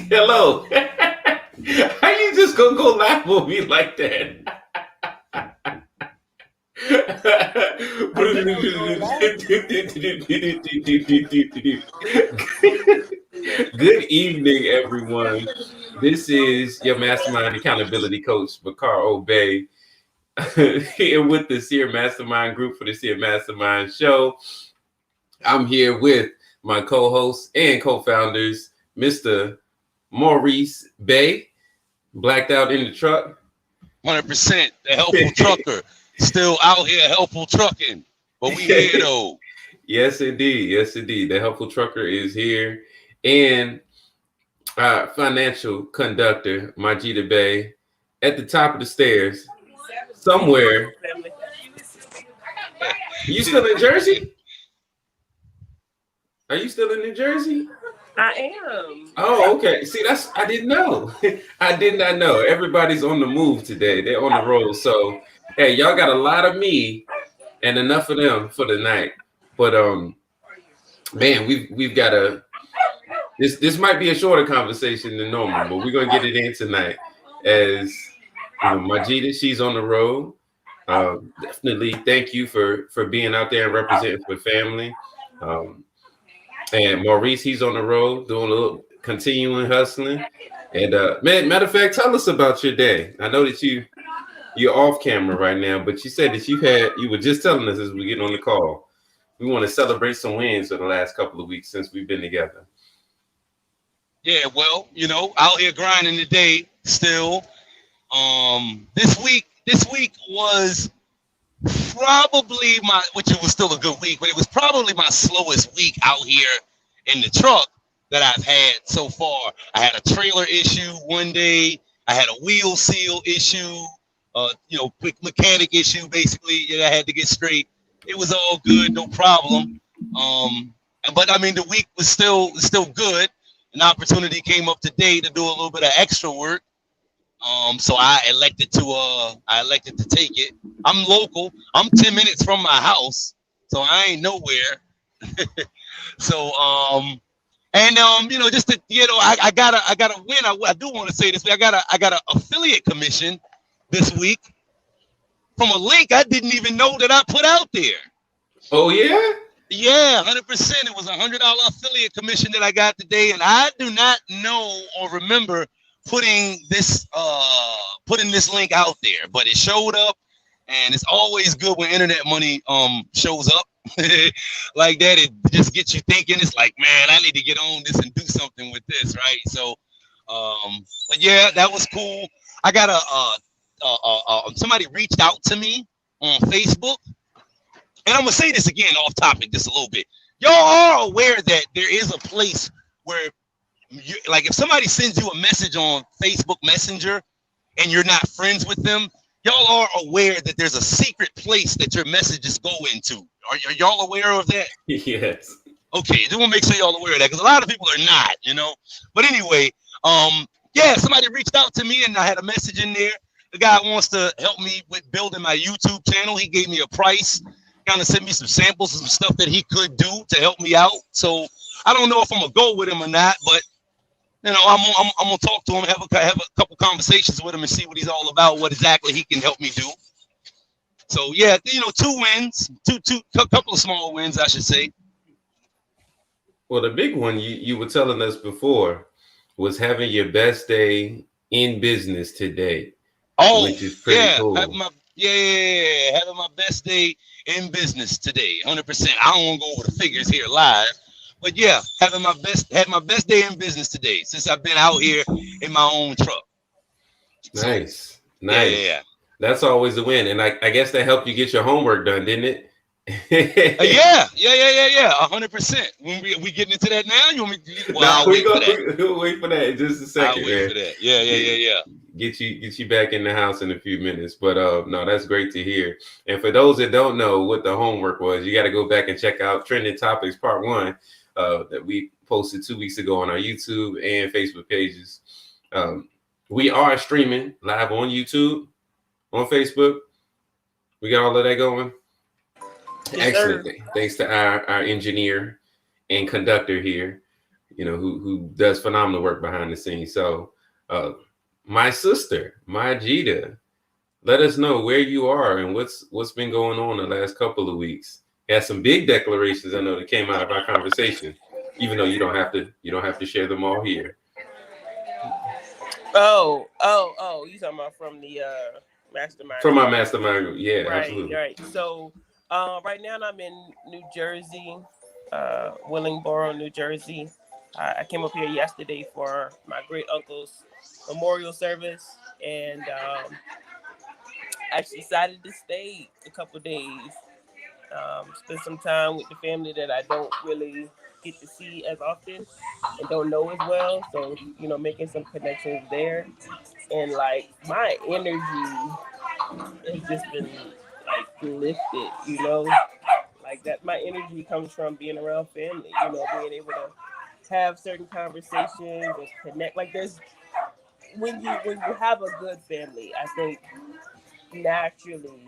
Hello. How you just gonna go laugh on me like that? I said I was gonna laugh. Good evening, everyone. This is your Mastermind Accountability Coach, Bakar Obey, here with the Seer Mastermind group for the Seer Mastermind Show. I'm here with my co-hosts and co-founders, Mr. Maurice Bay, blacked out in the truck. 100%. The helpful trucker. Still out here helpful trucking. But we here though. Yes, indeed. Yes, indeed. The helpful trucker is here. And our financial conductor, Majida Bay, at the top of the stairs, somewhere. You still in Jersey? Are you still in New Jersey? I am. Oh, okay. See, I didn't know. I did not know. Everybody's on the move today. They're on the road. So, hey, y'all got a lot of me and enough of them for the night. But man, we've got this might be a shorter conversation than normal, but we're gonna get it in tonight. As Majida, she's on the road. Definitely thank you for being out there and representing for family. And Maurice, he's on the road doing a little continuing hustling. And matter of fact, tell us about your day. I know that you're off camera right now, but you said that you were just telling us as we get on the call. We want to celebrate some wins for the last couple of weeks since we've been together. Yeah, well, out here grinding today still. This week was probably which it was still a good week, but it was probably my slowest week out here in the truck that I've had so far. I had a trailer issue one day. I had a wheel seal issue, quick mechanic issue, basically, that I had to get straight. It was all good, no problem. But I mean, the week was still good. An opportunity came up today to do a little bit of extra work. So I elected to take it. I'm local. I'm 10 minutes from my house, so I ain't nowhere. So just to I got a win. I do want to say this. I got a affiliate commission this week from a link I didn't even know that I put out there. Oh yeah? Yeah, 100%. It was $100 affiliate commission that I got today, and I do not know or remember putting this link out there, but it showed up, and it's always good when internet money shows up like that. It just gets you thinking. It's like, man, I need to get on this and do something with this, right? So, but yeah, that was cool. I got somebody reached out to me on Facebook. And I'm going to say this again off topic just a little bit. Y'all are aware that there is a place where, if somebody sends you a message on Facebook Messenger and you're not friends with them, y'all are aware that there's a secret place that your messages go into. Are y'all aware of that? Yes. Okay, just want to make sure y'all aware of that because a lot of people are not, But anyway, somebody reached out to me and I had a message in there. The guy wants to help me with building my YouTube channel. He gave me a price. Kind of sent me some samples of some stuff that he could do to help me out. So I don't know if I'm gonna go with him or not, but I'm gonna talk to him, have a couple conversations with him, and see what he's all about, what exactly he can help me do. So yeah, 2 wins, couple of small wins, I should say. Well, the big one you were telling us before was having your best day in business today. Oh, which is pretty cool. having my best day in business today, 100%. I don't want to go over the figures here live, but yeah, had my best day in business today since I've been out here in my own truck. Nice. Yeah. That's always a win, and I guess that helped you get your homework done, didn't it? Yeah, 100%. When we getting into that now, you want me? Well, we'll wait for that in just a second. I'll wait for that. Yeah. Get you back in the house in a few minutes, but no, that's great to hear. And for those that don't know what the homework was, you got to go back and check out Trending Topics Part 1 that we posted 2 weeks ago on our YouTube and Facebook pages. We are streaming live on YouTube, on Facebook. We got all of that going. Excellent. Thanks to our engineer and conductor here. who does phenomenal work behind the scenes. So, my sister, Majida, let us know where you are and what's been going on the last couple of weeks. Had some big declarations I know that came out of our conversation, even though you don't have to share them all here. Oh, you talking about from the mastermind? From my mastermind group, yeah, right, absolutely. Right. So, right now I'm in New Jersey, Willingboro, New Jersey. I came up here yesterday for my great uncle's memorial service, and I decided to stay a couple days, spend some time with the family that I don't really get to see as often and don't know as well. So, making some connections there, and like my energy has just been like lifted. Like that, my energy comes from being around family, being able to have certain conversations and connect. Like when you have a good family, I think naturally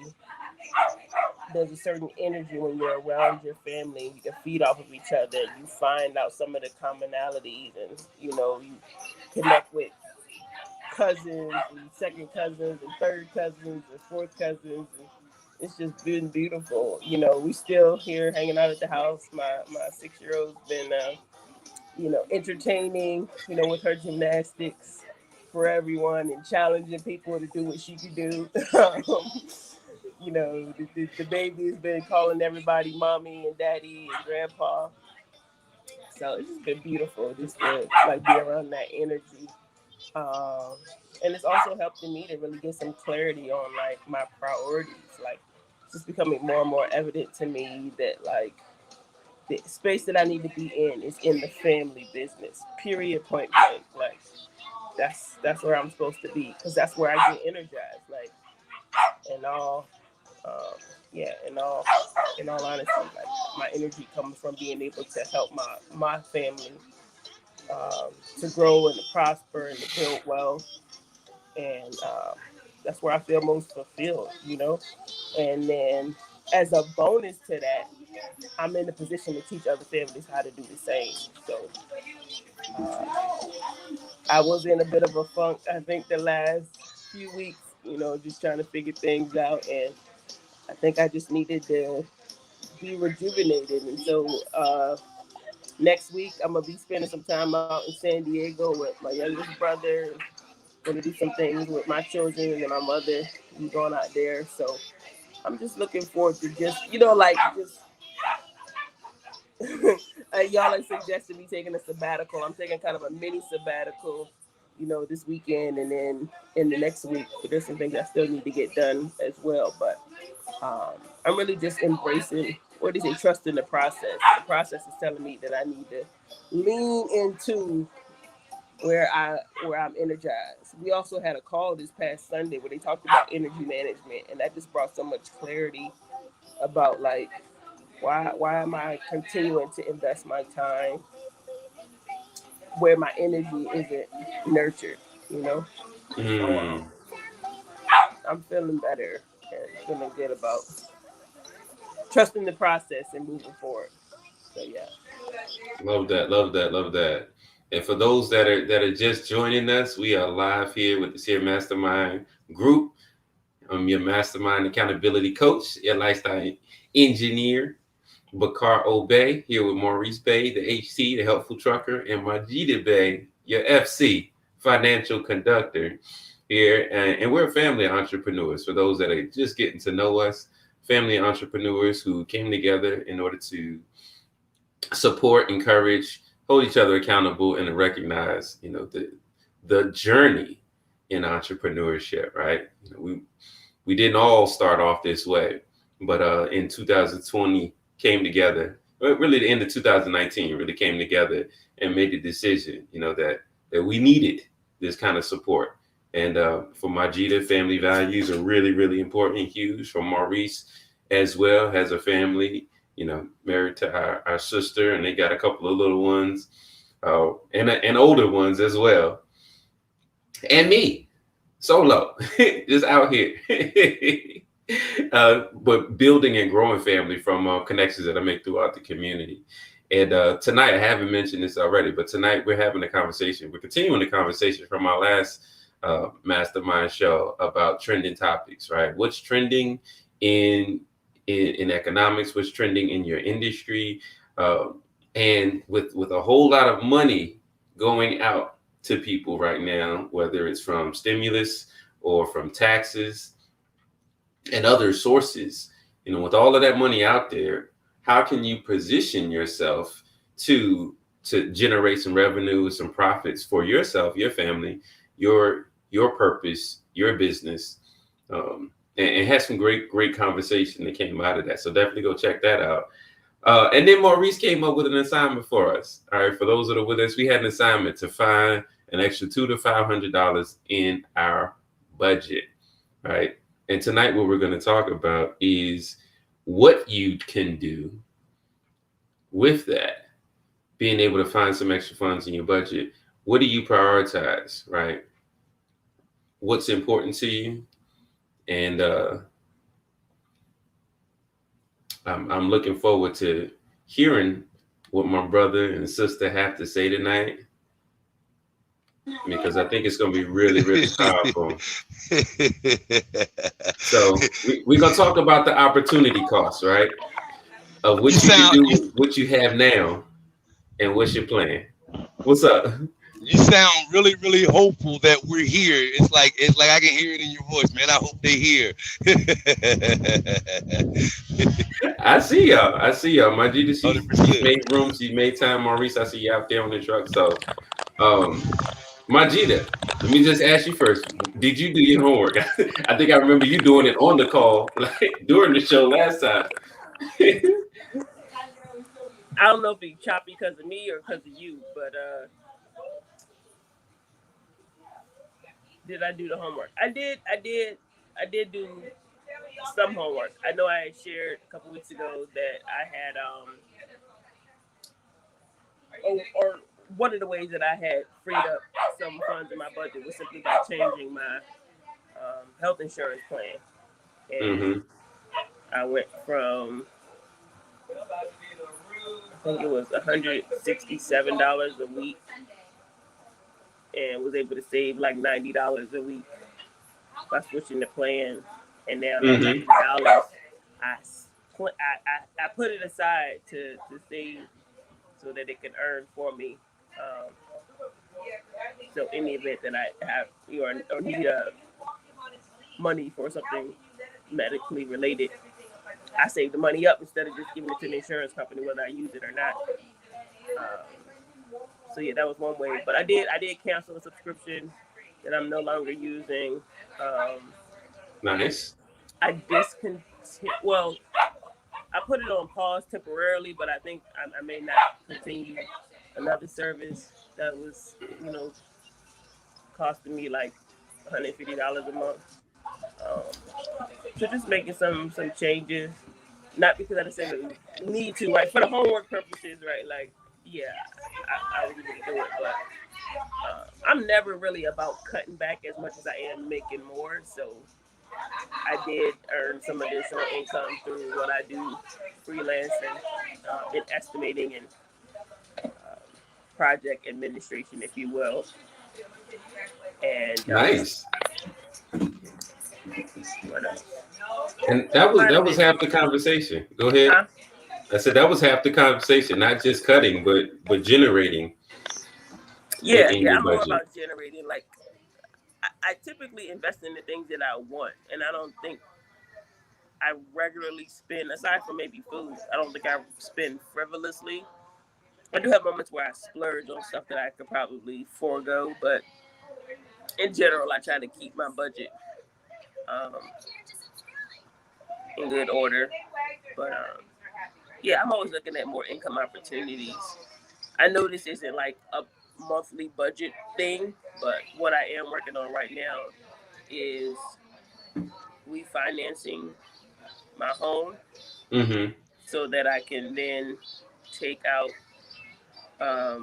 there's a certain energy when you're around your family. You can feed off of each other. You find out some of the commonalities, and you connect with cousins and second cousins and third cousins and fourth cousins. And it's just been beautiful. We still here hanging out at the house. My 6-year-old's been entertaining, with her gymnastics for everyone and challenging people to do what she can do. The baby has been calling everybody mommy and daddy and grandpa. So it's just been beautiful just to like be around that energy. And it's also helping me to really get some clarity on like my priorities. Like it's just becoming more and more evident to me that like the space that I need to be in is in the family business. Period. Point blank. Like that's where I'm supposed to be, because that's where I get energized. Like and all. In all honesty, like my energy comes from being able to help my family to grow and to prosper and to build wealth, and that's where I feel most fulfilled, And then as a bonus to that, I'm in a position to teach other families how to do the same. So I was in a bit of a funk, I think, the last few weeks, just trying to figure things out, and I think I just needed to be rejuvenated. And so next week, I'm going to be spending some time out in San Diego with my youngest brother. Going to do some things with my children and my mother. I'm going out there. So I'm just looking forward to just, y'all like suggested me taking a sabbatical. I'm taking kind of a mini sabbatical, this weekend and then in the next week. But there's some things I still need to get done as well. But I'm really just embracing, trust in the process. The process is telling me that I need to lean into where I'm energized. We also had a call this past Sunday where they talked about energy management, and that just brought so much clarity about like why am I continuing to invest my time where my energy isn't nurtured, So, I'm feeling better and feeling good about trusting the process and moving forward. So yeah. Love that. And for those that are just joining us, we are live here with the Seer Mastermind group. I'm your mastermind accountability coach, your lifestyle engineer, Bakar Obey, here with Maurice Bay, the HC, the helpful trucker, and Majida Bay, your FC, financial conductor here. And we're family entrepreneurs. For those that are just getting to know us, family entrepreneurs who came together in order to support, encourage, hold each other accountable, and to recognize, the journey in entrepreneurship, right? We didn't all start off this way, but in 2020 came together. Really, the end of 2019 really came together and made the decision, that we needed this kind of support. And for Majida, family values are really, really important and huge. For Maurice as well, has a family, married to our sister, and they got a couple of little ones, and older ones as well. And me, solo, just out here. But building and growing family from connections that I make throughout the community. And tonight, I haven't mentioned this already, but tonight we're having a conversation. We're continuing the conversation from our last mastermind show about trending topics, right? What's trending in economics? What's trending in your industry? And with a whole lot of money going out to people right now, whether it's from stimulus or from taxes and other sources, with all of that money out there, how can you position yourself to generate some revenue, some profits for yourself, your family, your purpose, your business, and had some great conversation that came out of that. So definitely go check that out. And then Maurice came up with an assignment for us. All right, for those that are with us, we had an assignment to find an extra $200 to $500 in our budget. Right, and tonight what we're going to talk about is what you can do with that, being able to find some extra funds in your budget. What do you prioritize, right? What's important to you? And I'm looking forward to hearing what my brother and sister have to say tonight, because I think it's going to be really, really powerful. So we're going to talk about the opportunity cost, right? Of what you can do with what you have now and what's your plan. What's up? You sound really, really hopeful that we're here. It's like I can hear it in your voice, man. I hope they hear. I see y'all. My Gita, she made room. She made time. Maurice, I see you out there on the truck. So, Majida, let me just ask you first. Did you do your homework? I think I remember you doing it on the call, like during the show last time. I don't know if it's choppy because of me or because of you, but did I do the homework? I did do some homework. I know I had shared a couple weeks ago that I had or one of the ways that I had freed up some funds in my budget was simply by changing my health insurance plan. And I went from, I think it was $167 a week, and was able to save like $90 a week by switching the plan. And now that $90, I put it aside to save so that it can earn for me. So in the event that I have or need money for something medically related, I save the money up instead of just giving it to the insurance company whether I use it or not. So yeah, that was one way. But I did cancel a subscription that I'm no longer using. Nice. I put it on pause temporarily, but I think I may not continue another service that was, costing me like $150 a month. So just making some changes, not because I necessarily need to, right? For the homework purposes, right? Like, yeah, I was able to do it, but I'm never really about cutting back as much as I am making more. So I did earn some additional income through what I do, freelancing, in estimating and project administration, if you will. And nice. What else? And that was half the conversation. Go ahead. Huh? I said that was half the conversation, not just cutting, but generating. Yeah, I'm more about generating. Like, I typically invest in the things that I want, and I don't think I regularly spend, aside from maybe food, I don't think I spend frivolously. I do have moments where I splurge on stuff that I could probably forego, but in general, I try to keep my budget in good order. But yeah, I'm always looking at more income opportunities. I know this isn't like a monthly budget thing, but what I am working on right now is refinancing my home so that I can then take out I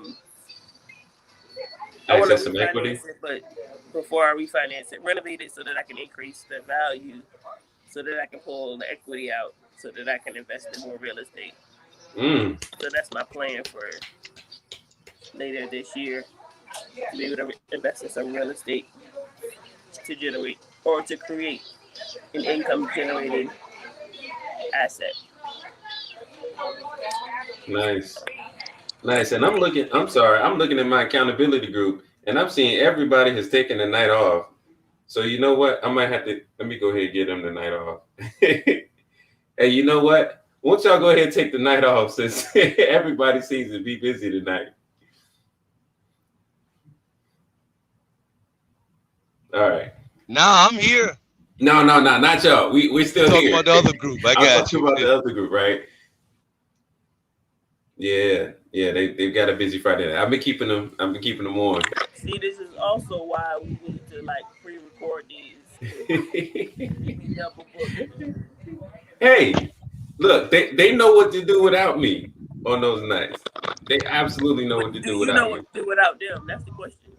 want to refinance it, but before I refinance it, renovate it so that I can increase the value, so that I can pull the equity out, so that I can invest in more real estate. So that's my plan for later this year, to be able to invest in some real estate to generate or to create an income generating asset. Nice. Nice. And I'm looking at my accountability group and I'm seeing everybody has taken the night off. So you know what? I might have to let me go ahead and get them the night off. Hey, you know what? Won't y'all go ahead and take the night off since everybody seems to be busy tonight? All right. Nah, I'm here. No, not y'all. We're still Talking here. about the other group. I got you. About the other group, right? Yeah, they've got a busy Friday. I've been keeping them on. See, this is also why we need to like pre-record these. Double book. Hey, look, they know what to do without me on those nights. They absolutely know what to do without me. You know what to do without them? That's the question.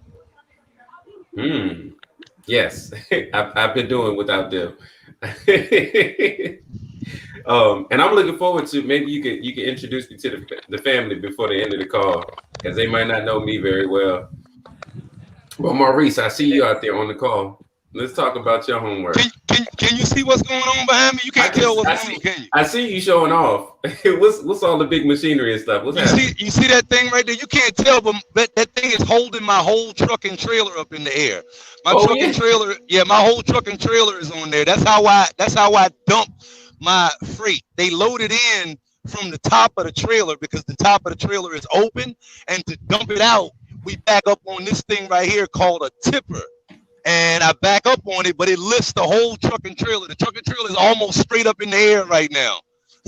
Yes, I've been doing without them. And I'm looking forward to maybe you can introduce me to the family before the end of the call, because they might not know me very well. Well, Maurice, I see you out there on the call. Let's talk about your homework. Can you see what's going on behind me? You can't tell what's going on, can you? I see you showing off. What's all the big machinery and stuff? What's happening? You see that thing right there? You can't tell, but that thing is holding my whole truck and trailer up in the air. My whole truck and trailer is on there. That's how I dump my freight. They load it in from the top of the trailer because the top of the trailer is open, and to dump it out, we back up on this thing right here called a tipper. And I back up on it, but it lifts the whole truck and trailer. The truck and trailer is almost straight up in the air right now.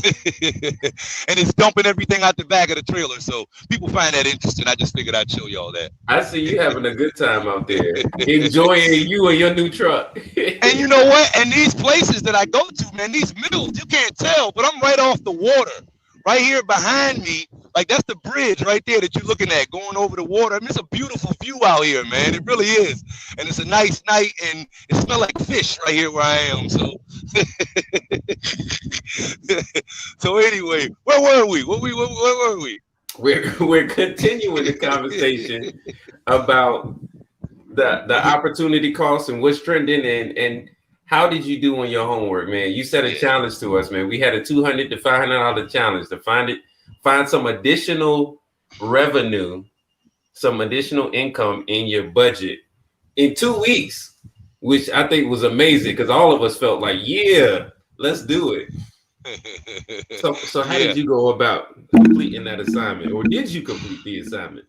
And it's dumping everything out the back of the trailer. So people find that interesting. I just figured I'd show y'all that. I see you having a good time out there, enjoying you and your new truck. And you know what? And these places that I go to, man, these mills, you can't tell, but I'm right off the water. Right here behind me, like that's the bridge right there that you're looking at going over the water. I mean, it's a beautiful view out here, man. It really is. And it's a nice night, and it smells like fish right here where I am. So, so anyway, where were we? Where were we? We're continuing the conversation about the opportunity cost and what's trending and how did you do on your homework, man? You set a challenge to us, man. We had a $200 to $500 challenge to find some additional revenue, some additional income in your budget in 2 weeks, which I think was amazing because all of us felt like, yeah, let's do it. So how did you go about completing that assignment, or did you complete the assignment?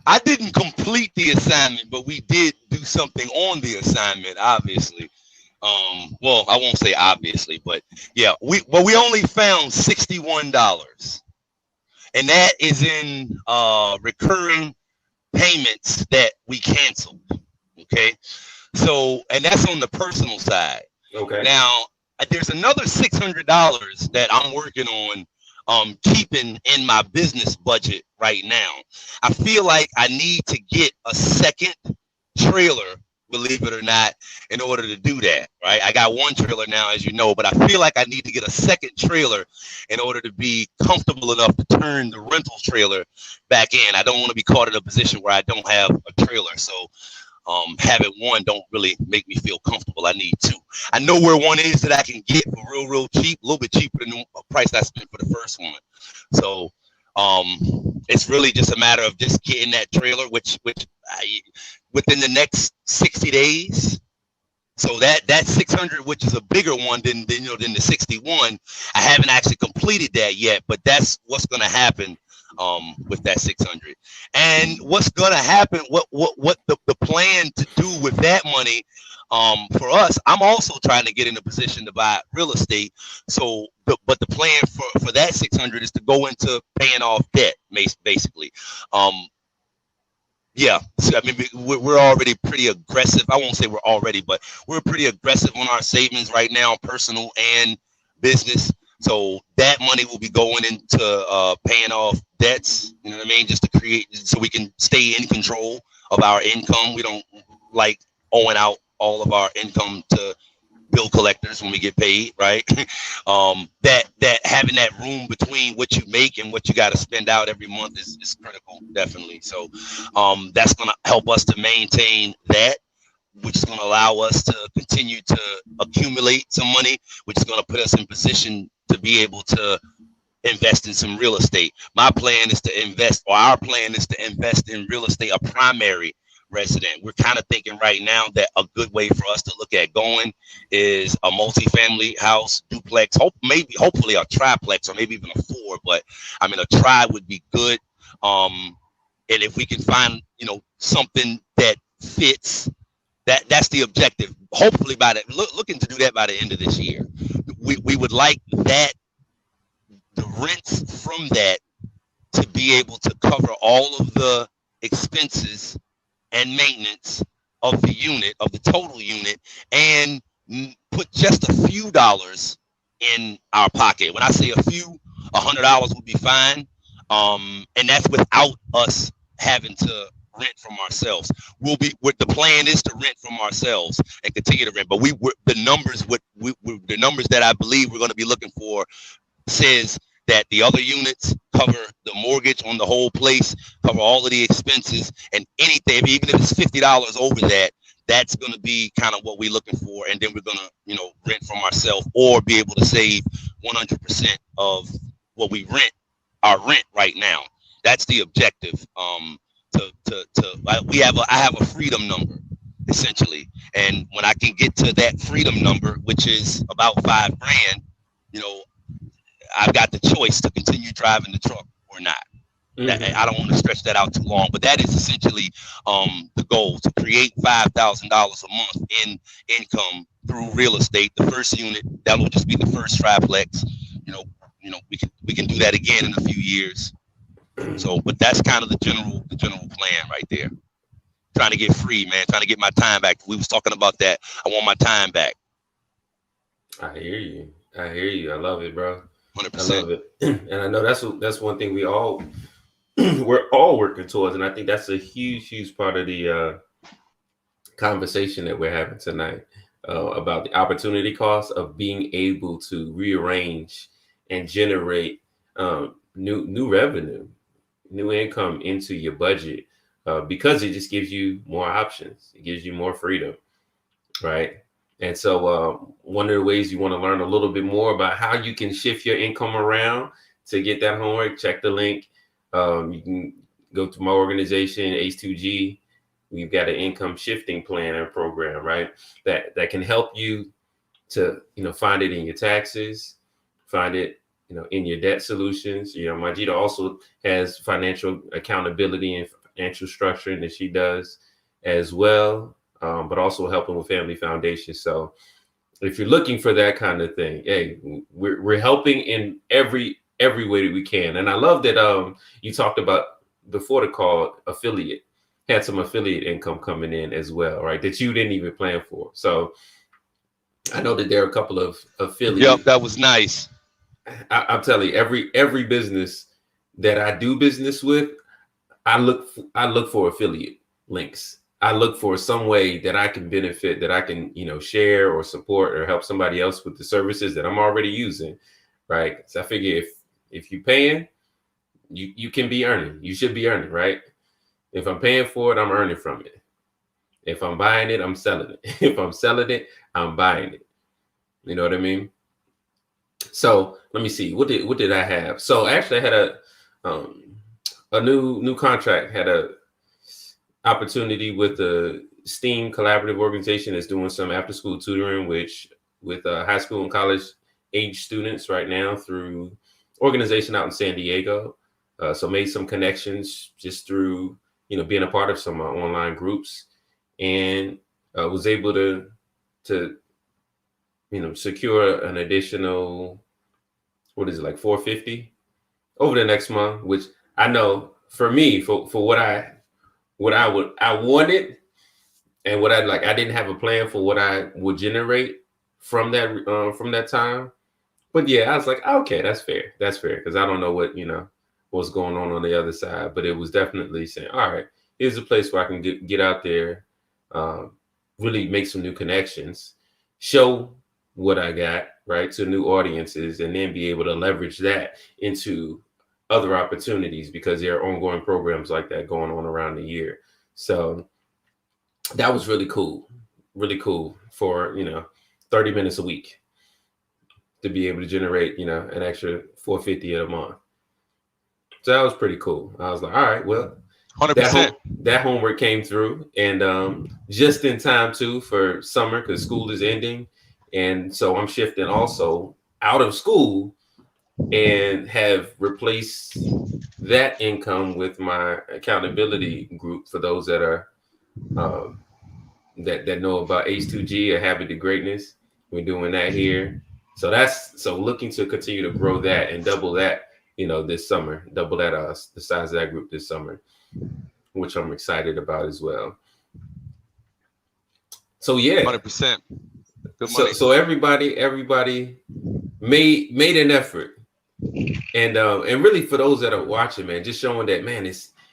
I didn't complete the assignment, but we did do something on the assignment, obviously. Well, I won't say obviously, but yeah, we only found $61, and that is in recurring payments that we canceled. Okay, so and that's on the personal side. Okay. Now there's another $600 that I'm working on keeping in my business budget right now. I feel like I need to get a second trailer, believe it or not, in order to do that, right? I got one trailer now, as you know, but I feel like I need to get a second trailer in order to be comfortable enough to turn the rental trailer back in. I don't want to be caught in a position where I don't have a trailer. So having one don't really make me feel comfortable. I need two. I know where one is that I can get for real cheap, a little bit cheaper than the price I spent for the first one. So it's really just a matter of just getting that trailer, which within the next 60 days. So that 600, which is a bigger one than the 61, I haven't actually completed that yet, but that's what's going to happen with that 600. And what's going to happen, what the plan to do with that money for us, I'm also trying to get in a position to buy real estate. So, but the plan for that 600 is to go into paying off debt, basically. Yeah, so, I mean, we're already pretty aggressive. I won't say we're already, but we're pretty aggressive on our savings right now, personal and business. So that money will be going into paying off debts, you know what I mean? Just to create, so we can stay in control of our income. We don't like owing out all of our income to bill collectors when we get paid, right? That having that room between what you make and what you got to spend out every month is critical, definitely. So that's going to help us to maintain that, which is going to allow us to continue to accumulate some money, which is going to put us in position to be able to invest in some real estate. My plan is to invest, or our plan is to invest in real estate, a primary resident. We're kind of thinking right now that a good way for us to look at going is a multifamily house, duplex, hopefully a triplex, or maybe even a 4. But I mean, a tri would be good. And if we can find, something that fits, that's the objective. Hopefully looking to do that by the end of this year. We would like that, the rents from that, to be able to cover all of the expenses and maintenance of the unit, of the total unit, and put just a few dollars in our pocket. When I say a few, $100 would be fine. And that's without us having to rent from ourselves. The plan is to rent from ourselves and continue to rent. But the numbers that I believe we're going to be looking for says that the other units cover the mortgage on the whole place, cover all of the expenses, and anything, even if it's $50 over that, that's going to be kind of what we're looking for. And then we're going to, rent from ourselves, or be able to save 100% of what we our rent right now. That's the objective. I have a freedom number, essentially. And when I can get to that freedom number, which is about $5,000, I've got the choice to continue driving the truck or not. Mm-hmm. I don't want to stretch that out too long, but that is essentially the goal, to create $5,000 a month in income through real estate. The first unit, that will just be the first triplex. We can do that again in a few years. So, but that's kind of the general plan right there. Trying to get free, man. Trying to get my time back. We was talking about that. I want my time back. I hear you. I love it, bro. 100%. I love it. And I know that's one thing we're all working towards. And I think that's a huge part of the conversation that we're having tonight about the opportunity cost of being able to rearrange and generate new revenue, new income into your budget, because it just gives you more options. It gives you more freedom, right? And so one of the ways you want to learn a little bit more about how you can shift your income around to get that homework, check the link. You can go to my organization, ACE2G. We've got an income shifting plan and program, right? That can help you to, find it in your taxes, find it, in your debt solutions. Majida also has financial accountability and financial structuring that she does as well. But also helping with Family Foundation. So if you're looking for that kind of thing, hey, we're helping in every way that we can. And I love that you talked about before the call, had some affiliate income coming in as well, right? That you didn't even plan for. So I know that there are a couple of affiliates. Yep, that was nice. I'm telling you, every business that I do business with, I look for affiliate links. I look for some way that I can benefit, that I can, share or support or help somebody else with the services that I'm already using, right? So I figure if you're paying, you can be earning. You should be earning, right? If I'm paying for it, I'm earning from it. If I'm buying it, I'm selling it. If I'm selling it, I'm buying it. You know what I mean? So let me see. What did I have? So actually, I had a new contract. Had a opportunity with the STEAM collaborative organization that's doing some after school tutoring, with high school and college age students right now through organization out in San Diego. So made some connections just through, being a part of some online groups, and was able to secure an additional, like $450 over the next month, which I know for me, for what I wanted and what I'd like. I didn't have a plan for what I would generate from that time. But yeah, I was like, okay, that's fair. That's fair. Because I don't know what's going on the other side. But it was definitely saying, all right, here's a place where I can get out there, really make some new connections, show what I got, right, to new audiences, and then be able to leverage that into other opportunities because there are ongoing programs like that going on around the year. So that was really cool for 30 minutes a week to be able to generate an extra $450 a month. So that was pretty cool. I was like, all right, well, 100%. That homework came through, and just in time too for summer because school is ending, and so I'm shifting also out of school and have replaced that income with my accountability group for those that are that know about H2G, a Habit to Greatness. We're doing that here, so looking to continue to grow that and double that this summer, double that the size of that group this summer, which I'm excited about as well. So yeah, 100%. Good money. So everybody made an effort, and really for those that are watching, man, just showing that, man,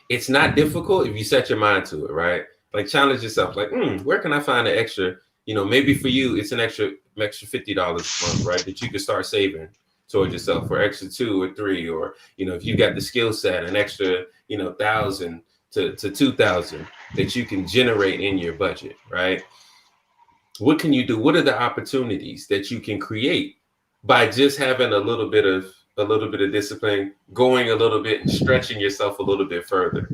it's not difficult if you set your mind to it, right? Like challenge yourself, like, where can I find an extra? Maybe for you it's an extra $50 a month, right? That you can start saving towards yourself for extra 2 or 3, or if you got the skill set, an extra $1,000 to $2,000 that you can generate in your budget, right? What can you do? What are the opportunities that you can create by just having a little bit of discipline, going a little bit and stretching yourself a little bit further?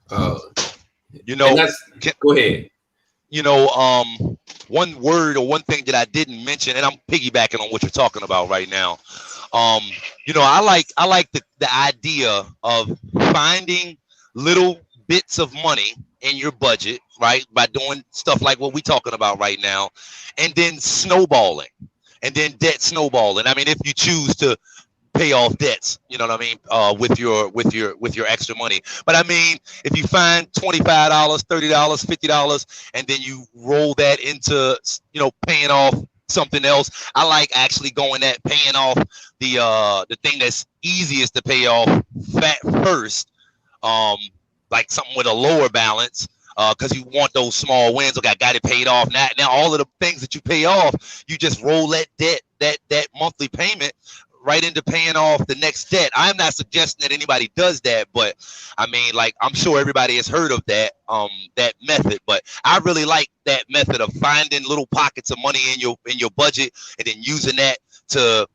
Go ahead. One word or one thing that I didn't mention, and I'm piggybacking on what you're talking about right now. I like the idea of finding little bits of money in your budget, right? By doing stuff like what we're talking about right now, and then snowballing, and then debt snowballing. I mean, if you choose to pay off debts, you know what I mean, with your extra money. But I mean, if you find $25, $30, $50, and then you roll that into paying off something else. I like actually going at paying off the thing that's easiest to pay off first, like something with a lower balance, because you want those small wins. Okay, I got it paid off. Now all of the things that you pay off, you just roll that debt, that monthly payment right into paying off the next debt. I'm not suggesting that anybody does that, but I mean, like, I'm sure everybody has heard of that method, but I really like that method of finding little pockets of money in your budget and then using that to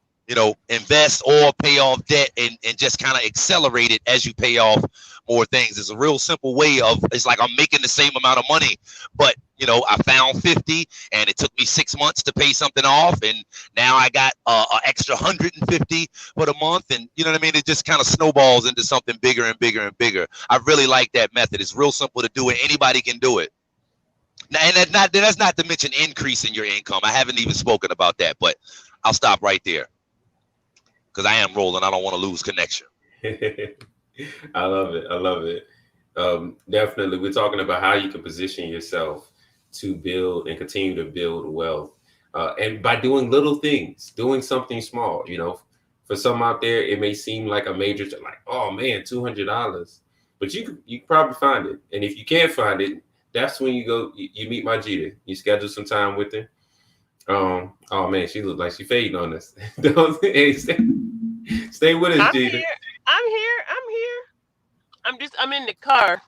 invest or pay off debt and just kind of accelerate it as you pay off more things. It's a real simple way it's like I'm making the same amount of money, but I found 50 and it took me 6 months to pay something off, and now I got an extra 150 for the month, and you know what I mean? It just kind of snowballs into something bigger and bigger and bigger. I really like that method. It's real simple to do it. Anybody can do it. Now, and that's not to mention increasing your income. I haven't even spoken about that, but I'll stop right there because I am rolling. I don't want to lose connection. I love it. Definitely, we're talking about how you can position yourself to build and continue to build wealth, and by doing little things, doing something small. For some out there, it may seem like a major, like, oh man, $200, but you can probably find it. And if you can't find it, that's when you meet my Jita. You schedule some time with her. Oh man, she looks like she fading on us. Stay with us, Jita. I'm here. I'm in the car.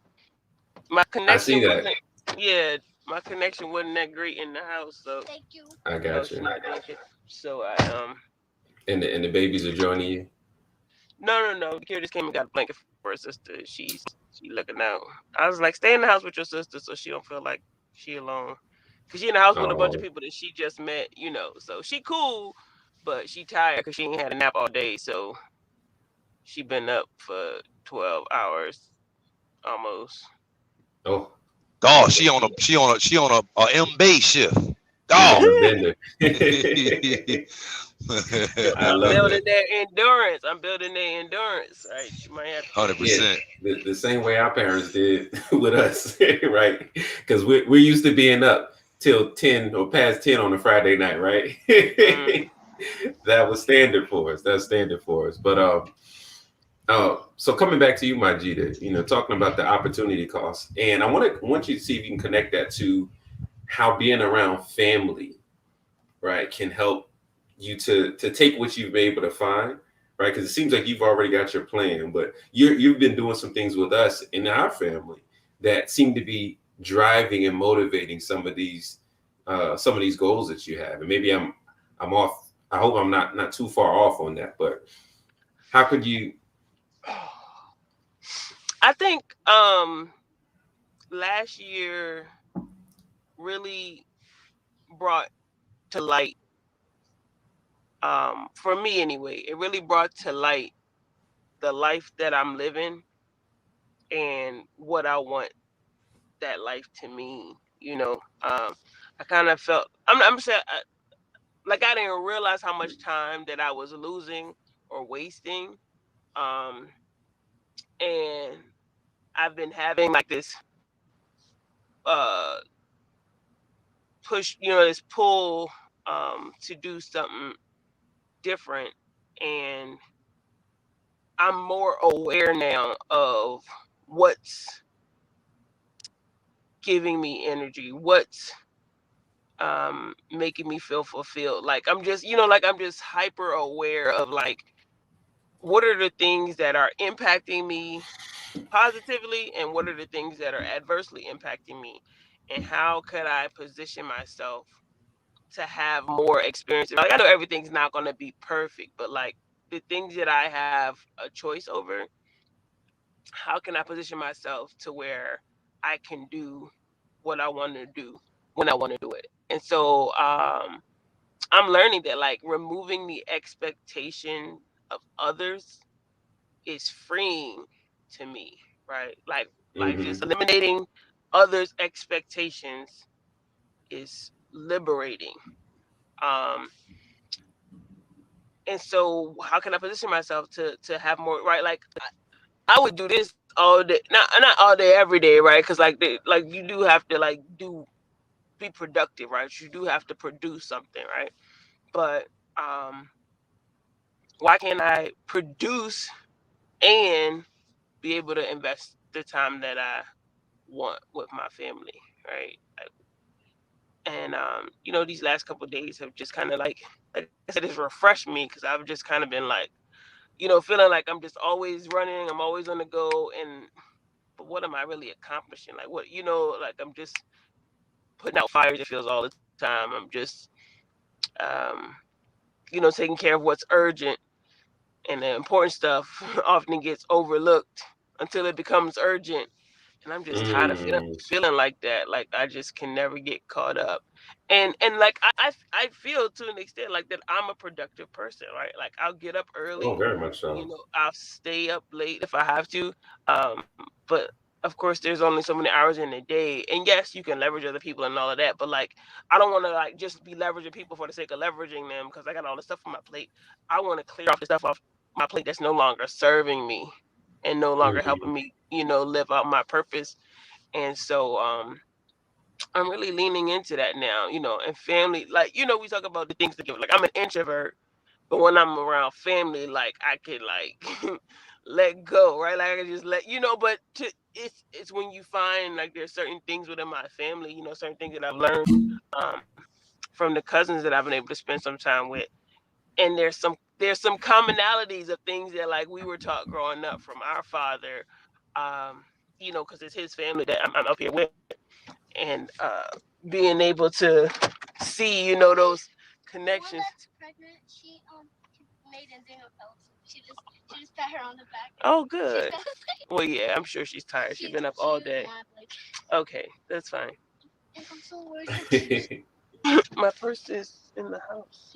My connection. I see that. Yeah, my connection wasn't that great in the house, so. Thank you. I got you. So I And the babies are joining you. No. The kid just came and got a blanket for her sister. She looking out. I was like, stay in the house with your sister so she don't feel like she alone. Cause she in the house with a bunch of people that she just met, So she cool, but she tired because she ain't had a nap all day. So she been up for 12 hours almost. Oh, she on a M-Bay shift. I'm building their endurance. Right? She might have 100%. The same way our parents did with us, right? Because we're used to being up till 10 or past 10 on a Friday night, right? That was standard for us. But so coming back to you, my Jita, talking about the opportunity cost, and I want you to see if you can connect that to how being around family, right, can help you to take what you've been able to find, right? Because it seems like you've already got your plan, but you've been doing some things with us in our family that seem to be driving and motivating some of these goals that you have. And maybe I'm off. I hope I'm not too far off on that. But how could you? I think last year really brought to light, for me anyway, it really brought to light the life that I'm living and what I want that life to mean. I kind of felt I'm saying like I didn't realize how much time that I was losing or wasting, um, and I've been having like this uh push, this pull to do something different, and I'm more aware now of what's giving me energy, what's making me feel fulfilled. Like I'm just hyper aware of like what are the things that are impacting me positively and what are the things that are adversely impacting me, and how could I position myself to have more experiences. Like I know everything's not going to be perfect, but like the things that I have a choice over, how can I position myself to where I can do what I want to do when I want to do it? And so I'm learning that like removing the expectation of others is freeing to me, right? Like just Mhm. eliminating others' expectations is liberating. Um, and so how can I position myself to have more, right? Like I would do this all day, not all day every day, right? Because like you do have to like be productive, right? You do have to produce something, right? But um why can't I produce and be able to invest the time that I want with my family, right? And these last couple of days have just kind of like I said, it's refreshed me because I've just kind of been like, feeling like I'm just always running, I'm always on the go, and but what am I really accomplishing? Like what, like I'm just putting out fires, it feels all the time. I'm just um, taking care of what's urgent, and the important stuff often gets overlooked until it becomes urgent. And I'm just tired of Mm. feeling like that. Like I just can never get caught up. And like I feel to an extent like that I'm a productive person, right? Like I'll get up Oh, early, very much so. I'll stay up late if I have to. But of course there's only so many hours in a day. And yes, you can leverage other people and all of that, but like I don't want to like just be leveraging people for the sake of leveraging them because I got all the stuff on my plate. I want to clear off the stuff off my plate that's no longer serving me and no longer helping Mhm. me, live out my purpose. And so I'm really leaning into that now, and family, like, we talk about the things to give. Like I'm an introvert, but when I'm around family, like I can like let go, right? Like I can just but it's when you find like there's certain things within my family, certain things that I've learned um from the cousins that I've been able to spend some time with. And there's some commonalities of things that like we were taught growing up from our father, um, because it's his family that I'm up here with, and being able to see, those connections. The one that's pregnant, she made Andina fell asleep. She just pat her on the back. Oh, good. Well, yeah, I'm sure she's tired. She's been up all day. Okay, that's fine. And I'm so worried. My purse is in the house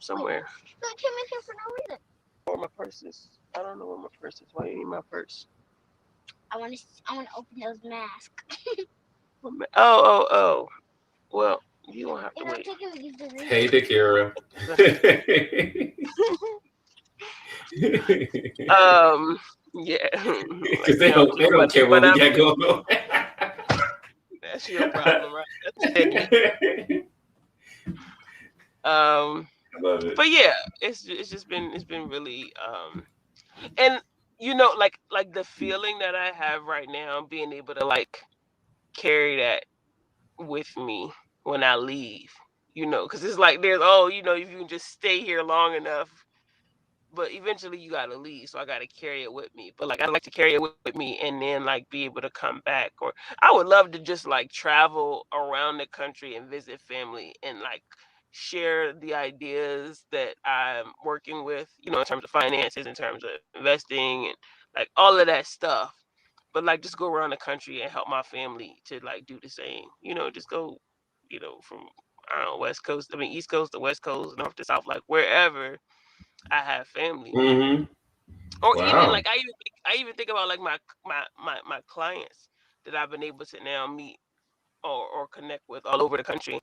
somewhere. So I came in here for no reason. Or my purse is. I don't know where my purse is. Why do you need my purse? I want to open those masks. Oh. Well, you won't have to wait. Hey, Dakira. Yeah. Because they don't care what we got going on. That's your problem, right? That's I love it. But yeah, it's been really and like the feeling that I have right now, being able to like carry that with me when I leave, because it's like if you can just stay here long enough, but eventually you gotta leave, so I gotta carry it with me. But like I'd like to carry it with me and then like be able to come back. Or I would love to just like travel around the country and visit family and like share the ideas that I'm working with, in terms of finances, in terms of investing and like all of that stuff. But like just go around the country and help my family to like do the same. Just go, from I don't know, East Coast to West Coast, north to south, like wherever I have family. Mm-hmm. Or even Wow. like I even think about like my clients that I've been able to now meet or connect with all over the country.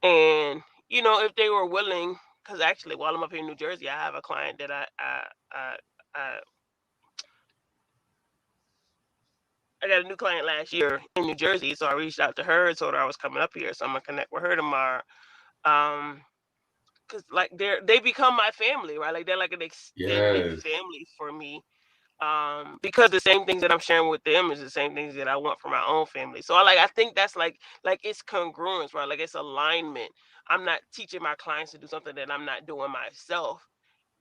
And if they were willing, because actually while I'm up here in New Jersey, I have a client that I I, I got a new client last year in New Jersey, so I reached out to her and told her I was coming up here, so I'm gonna connect with her tomorrow. Um, because like they become my family, right? Like they're like an extended Yes. family for me. Because the same things that I'm sharing with them is the same things that I want for my own family. So I think that's like it's congruence, right? Like it's alignment. I'm not teaching my clients to do something that I'm not doing myself.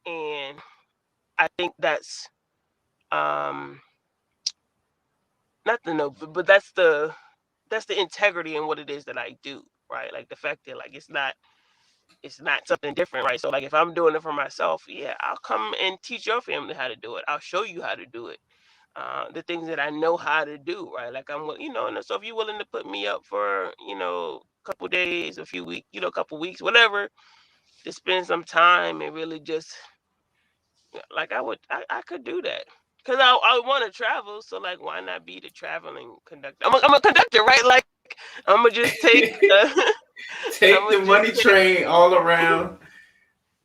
And I think that's um not the no, but that's the integrity in what it is that I do, right? Like the fact that like it's not something different, right? So like if I'm doing it for myself, yeah, I'll come and teach your family how to do it. I'll show you how to do it. The things that I know how to do, right? Like and so if you're willing to put me up for, a couple days, a few weeks, a couple weeks, whatever, to spend some time and really just like I could do that. Cause I want to travel, so like why not be the traveling conductor? I'm a conductor, right? Like I'm gonna just take, I'm Take gonna the just money take, train all around.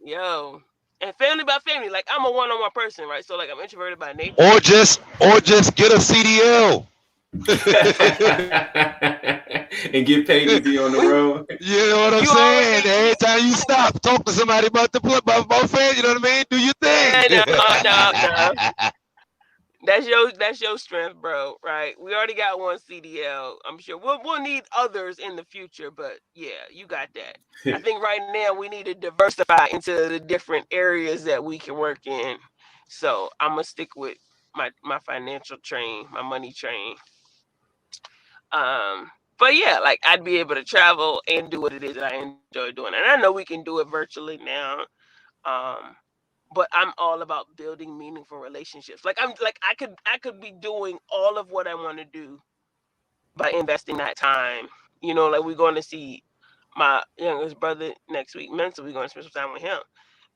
yo, and family by family. Like I'm a one-on-one person, right? So like I'm introverted by nature. Or just get a CDL. And get paid to be on the We road. You know what I'm you saying? already Every time you stop, talk to somebody about the about boyfriend. You know what I mean? Do your thing. no. That's your strength, bro. Right? We already got one CDL. I'm sure we'll need others in the future, but yeah, you got that. I think right now we need to diversify into the different areas that we can work in. So I'm gonna stick with my financial train, my money train. Um, but yeah, like I'd be able to travel and do what it is that I enjoy doing, and I know we can do it virtually now. Um, but I'm all about building meaningful relationships. Like I could be doing all of what I want to do by investing that time. Like we're going to see my youngest brother next week, Mental. We're going to spend some time with him,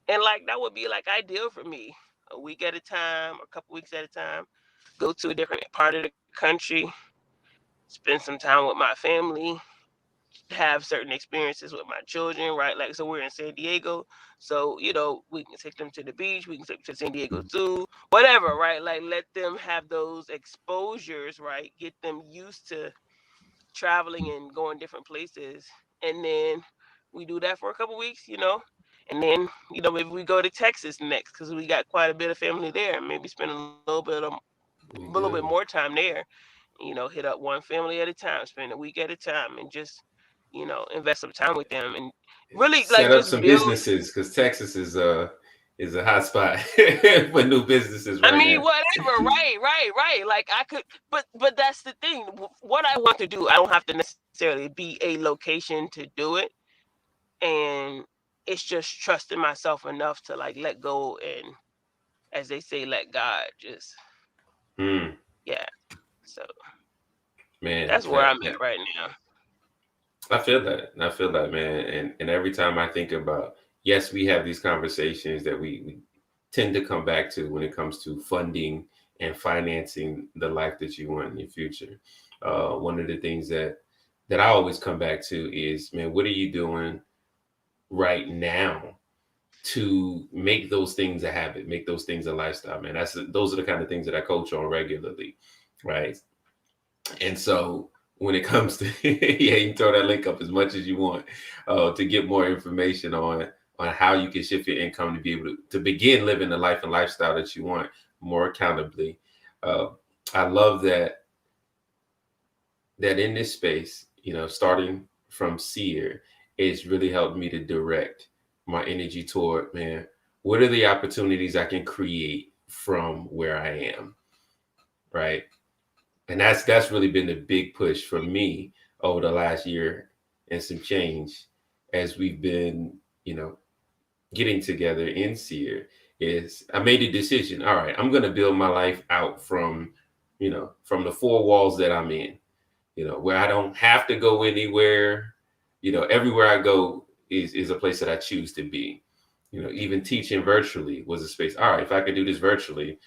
and like that would be like ideal for me. A week at a time, a couple weeks at a time. Go to a different part of the country, spend some time with my family, have certain experiences with my children, right? Like, so we're in San Diego, so we can take them to the beach, we can take them to San Diego Zoo, whatever, right? Like, let them have those exposures, right? Get them used to traveling and going different places, and then we do that for a couple weeks, and then maybe we go to Texas next because we got quite a bit of family there. Maybe spend We a little bit do. more time there. Hit up one family at a time, spend a week at a time, and just, invest some time with them and really Set like up just some build. businesses because Texas is a hot spot for new businesses I right mean, now. whatever, right. Like I could, but that's the thing. What I want to do, I don't have to necessarily be a location to do it, and it's just trusting myself enough to like let go and, as they say, let God. Just Hmm. yeah. So Man, that's where I'm at right now. I feel that. I feel that, man. And every time I think about, yes, we have these conversations that we tend to come back to when it comes to funding and financing the life that you want in your future. One of the things that I always come back to is, man, what are you doing right now to make those things a habit, make those things a lifestyle, man? Those are the kind of things that I coach on regularly, right? And so when it comes to yeah, you can throw that link up as much as you want to get more information on how you can shift your income to be able to begin living the life and lifestyle that you want more accountably. Uh, I love that in this space starting from Seer, it's really helped me to direct my energy toward, man, what are the opportunities I can create from where I am, right? And that's really been the big push for me over the last year and some change as we've been, getting together in Seer. Is I made a decision. All right, I'm going to build my life out from the four walls that I'm in, where I don't have to go anywhere. Everywhere I go is a place that I choose to be. Even teaching virtually was a space. All right, if I could do this virtually,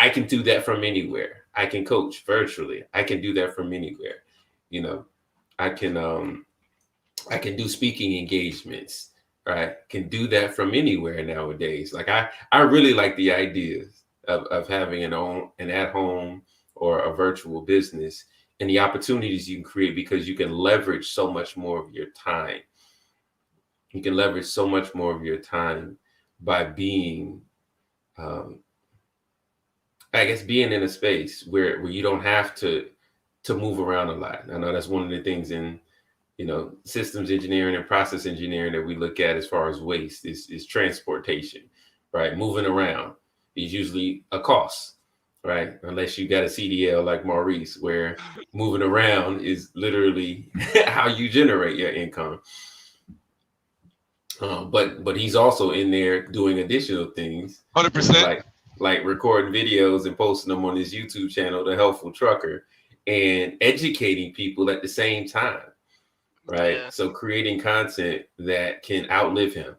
I can do that from anywhere. I can coach virtually. I can do that from anywhere. I can do speaking engagements. Right, can do that from anywhere nowadays. Like I really like the ideas of having an at home or a virtual business and the opportunities you can create because you can leverage so much more of your time. You can leverage so much more of your time by being, being in a space where you don't have to move around a lot. I know that's one of the things in systems engineering and process engineering that we look at as far as waste is transportation, right? Moving around is usually a cost, right? Unless you got a CDL like Maurice, where moving around is literally how you generate your income. But he's also in there doing additional things, 100%, like recording videos and posting them on his YouTube channel, The Helpful Trucker, and educating people at the same time. Right. Yeah. So creating content that can outlive him,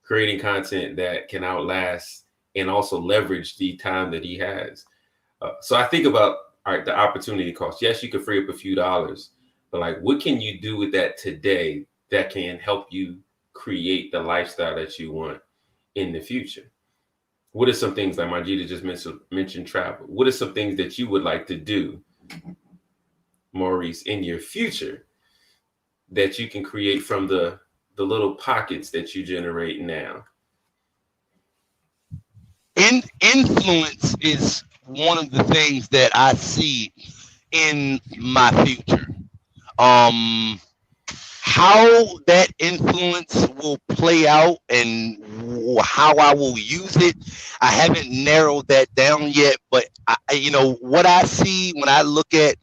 creating content that can outlast and also leverage the time that he has. So I think about, all right, the opportunity cost. Yes, you could free up a few dollars, but like, what can you do with that today that can help you create the lifestyle that you want in the future? What are some things, like Majida just mentioned travel? What are some things that you would like to do, Maurice, in your future that you can create from the little pockets that you generate now? Influence is one of the things that I see in my future. How that influence will play out and how I will use it, I haven't narrowed that down yet. But what I see when I look at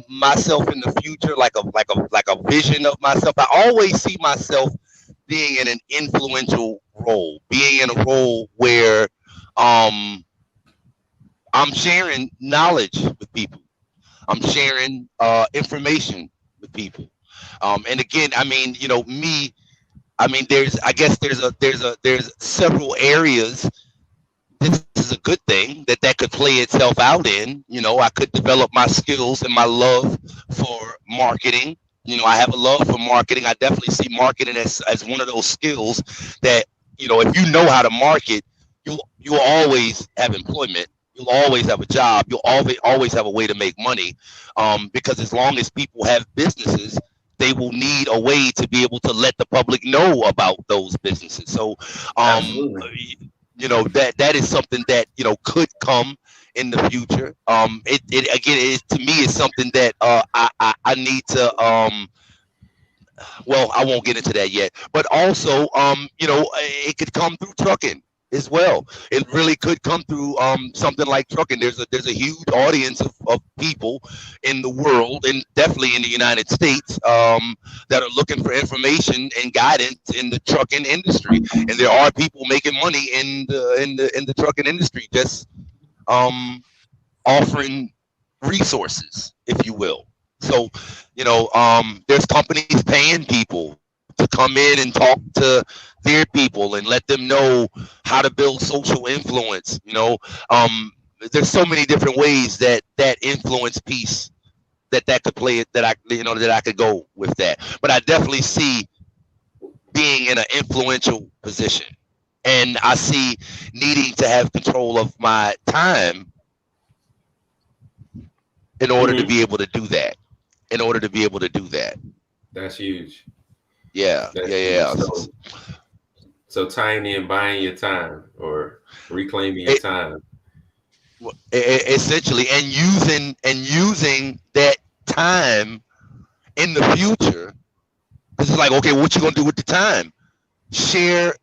myself in the future, like a vision of myself, I always see myself being in an influential role, being in a role where I'm sharing knowledge with people, I'm sharing information with people, and again, there's several areas. This is a good thing that could play itself out in. I could develop my skills and my love for marketing. I have a love for marketing. I definitely see marketing as one of those skills that, if you know how to market, you'll always have employment. You'll always have a job. You'll always have a way to make money, because as long as people have businesses, they will need a way to be able to let the public know about those businesses. So, that is something that could come in the future. It to me is something that I need to well, I won't get into that yet, but also it could come through trucking as well. It really could come through something like trucking. There's a huge audience of people in the world, and definitely in the United States, that are looking for information and guidance in the trucking industry. And there are people making money in the trucking industry, just offering resources, if you will. So, there's companies paying people to come in and talk to their people and let them know how to build social influence. There's so many different ways that influence piece that could play it, that I could go with that. But I definitely see being in an influential position, and I see needing to have control of my time in order to be able to do that. That's huge. Yeah. So tying in buying your time or reclaiming your time. Essentially, and using that time in the future, this is like, okay, what you gonna do with the time? Share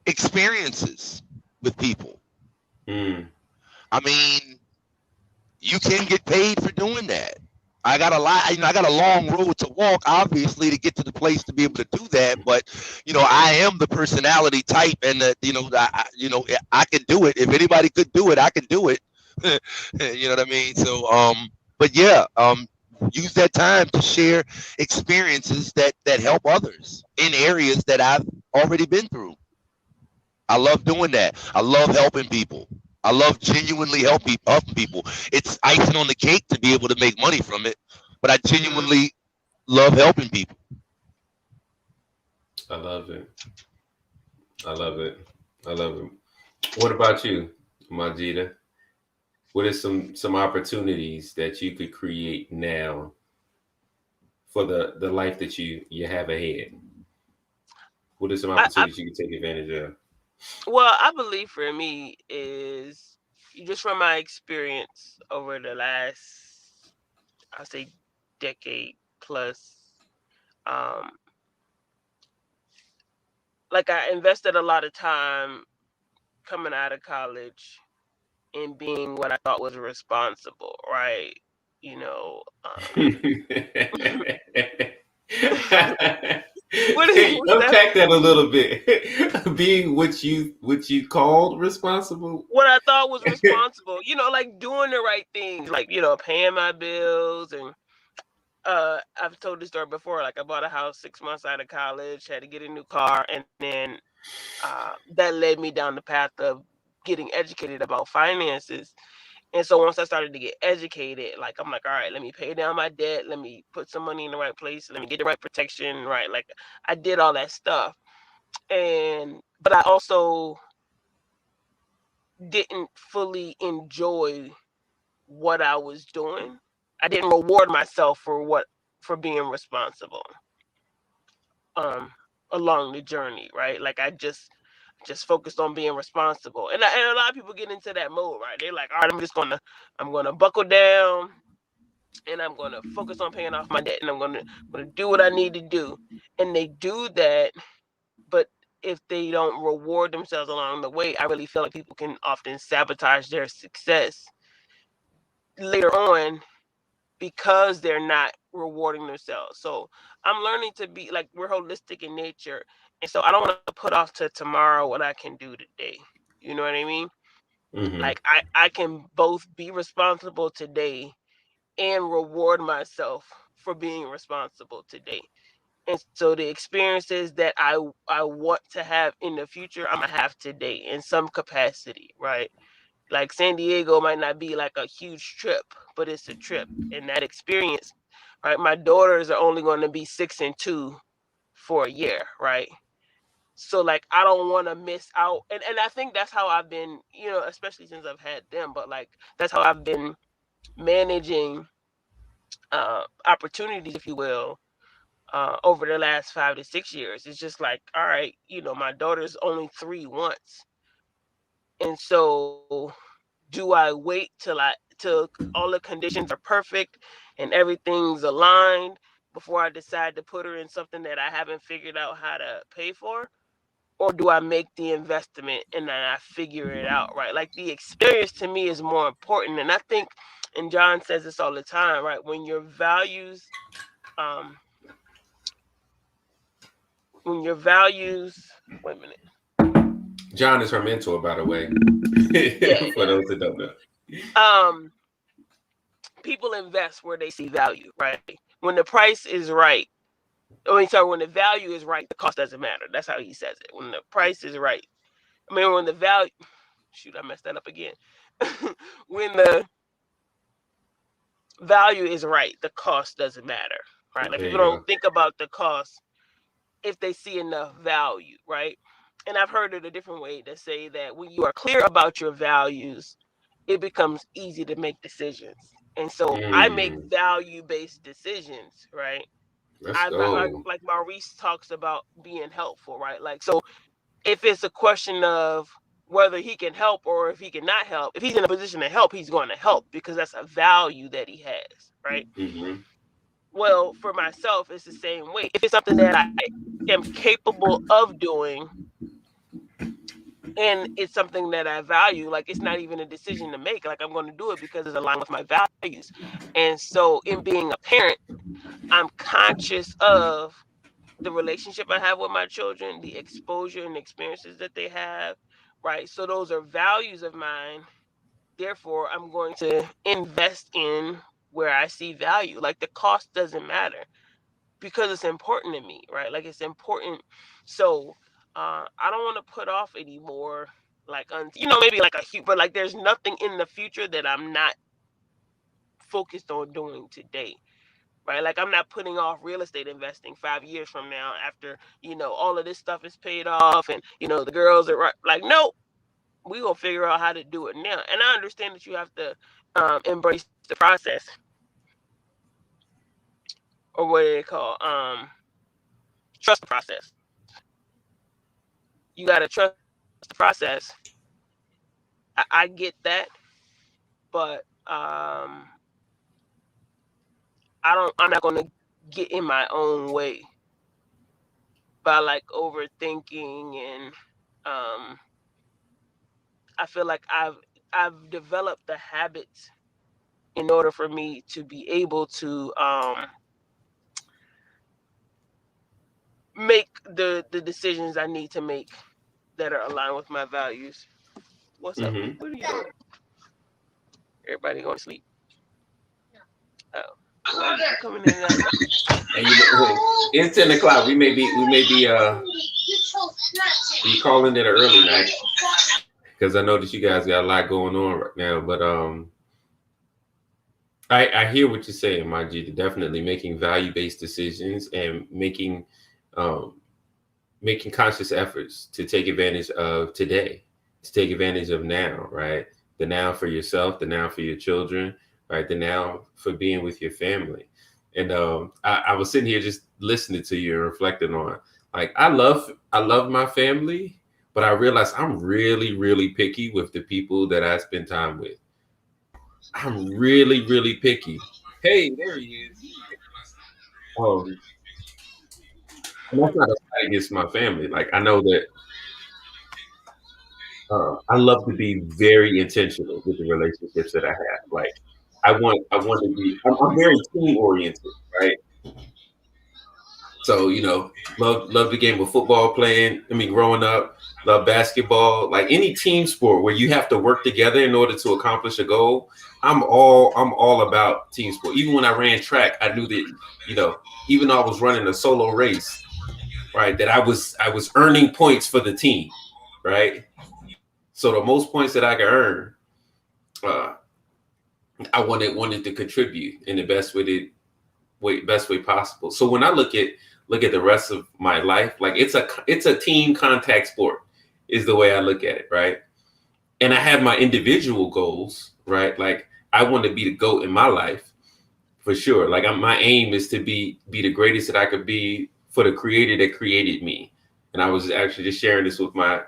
experiences with people. Mm. I mean, you can get paid for doing that. I got a lot, I got a long road to walk, obviously, to get to the place to be able to do that. But I am the personality type, and I can do it. If anybody could do it, I can do it. You know what I mean? So, but yeah, use that time to share experiences that help others in areas that I've already been through. I love doing that. I love helping people. I love genuinely helping people. It's icing on the cake to be able to make money from it, but I genuinely love helping people. I love it. I love it. I love it. What about you, Majida? What are some opportunities that you could create now for the life that you have ahead? What are some opportunities you can take advantage of? Well, I believe for me is just from my experience over the last, I'll say, decade plus. Um, like I invested a lot of time coming out of college in being what I thought was responsible, right? You know, Can you what's that? unpack that a little bit? Being what you called responsible. What I thought was responsible, like doing the right things, like paying my bills. And I've told this story before. Like I bought a house 6 months out of college, had to get a new car, and then that led me down the path of getting educated about finances. And so once I started to get educated, like I'm like, all right, let me pay down my debt, let me put some money in the right place, let me get the right protection, right? Like I did all that stuff. But I also didn't fully enjoy what I was doing. I didn't reward myself for being responsible um along the journey, right? Like I just focused on being responsible. And a lot of people get into that mode, right? They're like, all right, I'm gonna buckle down and I'm gonna focus on paying off my debt and I'm gonna do what I need to do. And they do that, but if they don't reward themselves along the way, I really feel like people can often sabotage their success later on because they're not rewarding themselves. So I'm learning to be like, we're holistic in nature. And so I don't want to put off to tomorrow what I can do today. You know what I mean? Mm-hmm. Like I can both be responsible today and reward myself for being responsible today. And so the experiences that I want to have in the future, I'm gonna have today in some capacity, right? Like San Diego might not be like a huge trip, but it's a trip. And that experience, right? My daughters are only going to be 6 and 2 for a year, right? So like I don't want to miss out. And I think that's how I've been, especially since I've had them, but like that's how I've been managing opportunities, if you will, over the last 5 to 6 years. It's just like, all right, my daughter's only 3 once. And so do I wait till all the conditions are perfect and everything's aligned before I decide to put her in something that I haven't figured out how to pay for? Or do I make the investment and then I figure it out, right? Like the experience to me is more important. And I think, and John says this all the time, right? When your values, wait a minute. John is her mentor, by the way. For those that don't know. People invest where they see value, right? When the price is right, when the value is right, the cost doesn't matter. That's how he says it. When the price is right. When the value, shoot, I messed that up again. When the value is right, the cost doesn't matter, right? Like people don't think about the cost if they see enough value, right? And I've heard it a different way to say that when you are clear about your values, it becomes easy to make decisions. And so I make value-based decisions, right? Let's go. Like Maurice talks about being helpful, right? Like, so if it's a question of whether he can help or if he cannot help, if he's in a position to help, he's going to help because that's a value that he has, right? Mm-hmm. Well, for myself, it's the same way. If it's something that I am capable of doing and it's something that I value, like it's not even a decision to make. Like I'm going to do it because it's aligned with my values. And so in being a parent, I'm conscious of the relationship I have with my children, the exposure and experiences that they have, right? So those are values of mine. Therefore, I'm going to invest in where I see value. Like the cost doesn't matter because it's important to me, right? Like it's important. So I don't want to put off anymore. Like, maybe like but like there's nothing in the future that I'm not focused on doing today. Right, like I'm not putting off real estate investing 5 years from now after all of this stuff is paid off and the girls are right. Like, no, we gonna figure out how to do it now. And I understand that you have to embrace the process, or what do they call trust the process. You gotta trust the process. I get that, but I'm not gonna get in my own way by like overthinking, and I feel like I've developed the habits in order for me to be able to make the decisions I need to make that are aligned with my values. What's up? Mhm. What are you doing? Everybody going to sleep? Oh, why are you coming in and out? And it's 10 o'clock. We may be calling it an early night because I know that you guys got a lot going on right now. But I hear what you're saying, Majid. Definitely making value-based decisions and making conscious efforts to take advantage of today, to take advantage of now, right? The now for yourself, the now for your children, right? The now for being with your family. And I was sitting here just listening to you and reflecting on, like, I love my family, but I realize I'm really, really picky with the people that I spend time with. I'm really, really picky. Hey, there he is. And that's not a fight against my family. Like, I know that I love to be very intentional with the relationships that I have. Like, I want to be. I'm very team oriented, right? So love the game of football playing. I mean, growing up, love basketball. Like any team sport where you have to work together in order to accomplish a goal. I'm all about team sport. Even when I ran track, I knew that even though I was running a solo race, right, that I was earning points for the team, right. So the most points that I could earn, I wanted to contribute in the best way possible. So when I look at the rest of my life, like it's a team contact sport is the way I look at it, right? And I have my individual goals, right? Like I want to be the GOAT in my life for sure. Like my aim is to be the greatest that I could be for the creator that created me. And I was actually just sharing this with my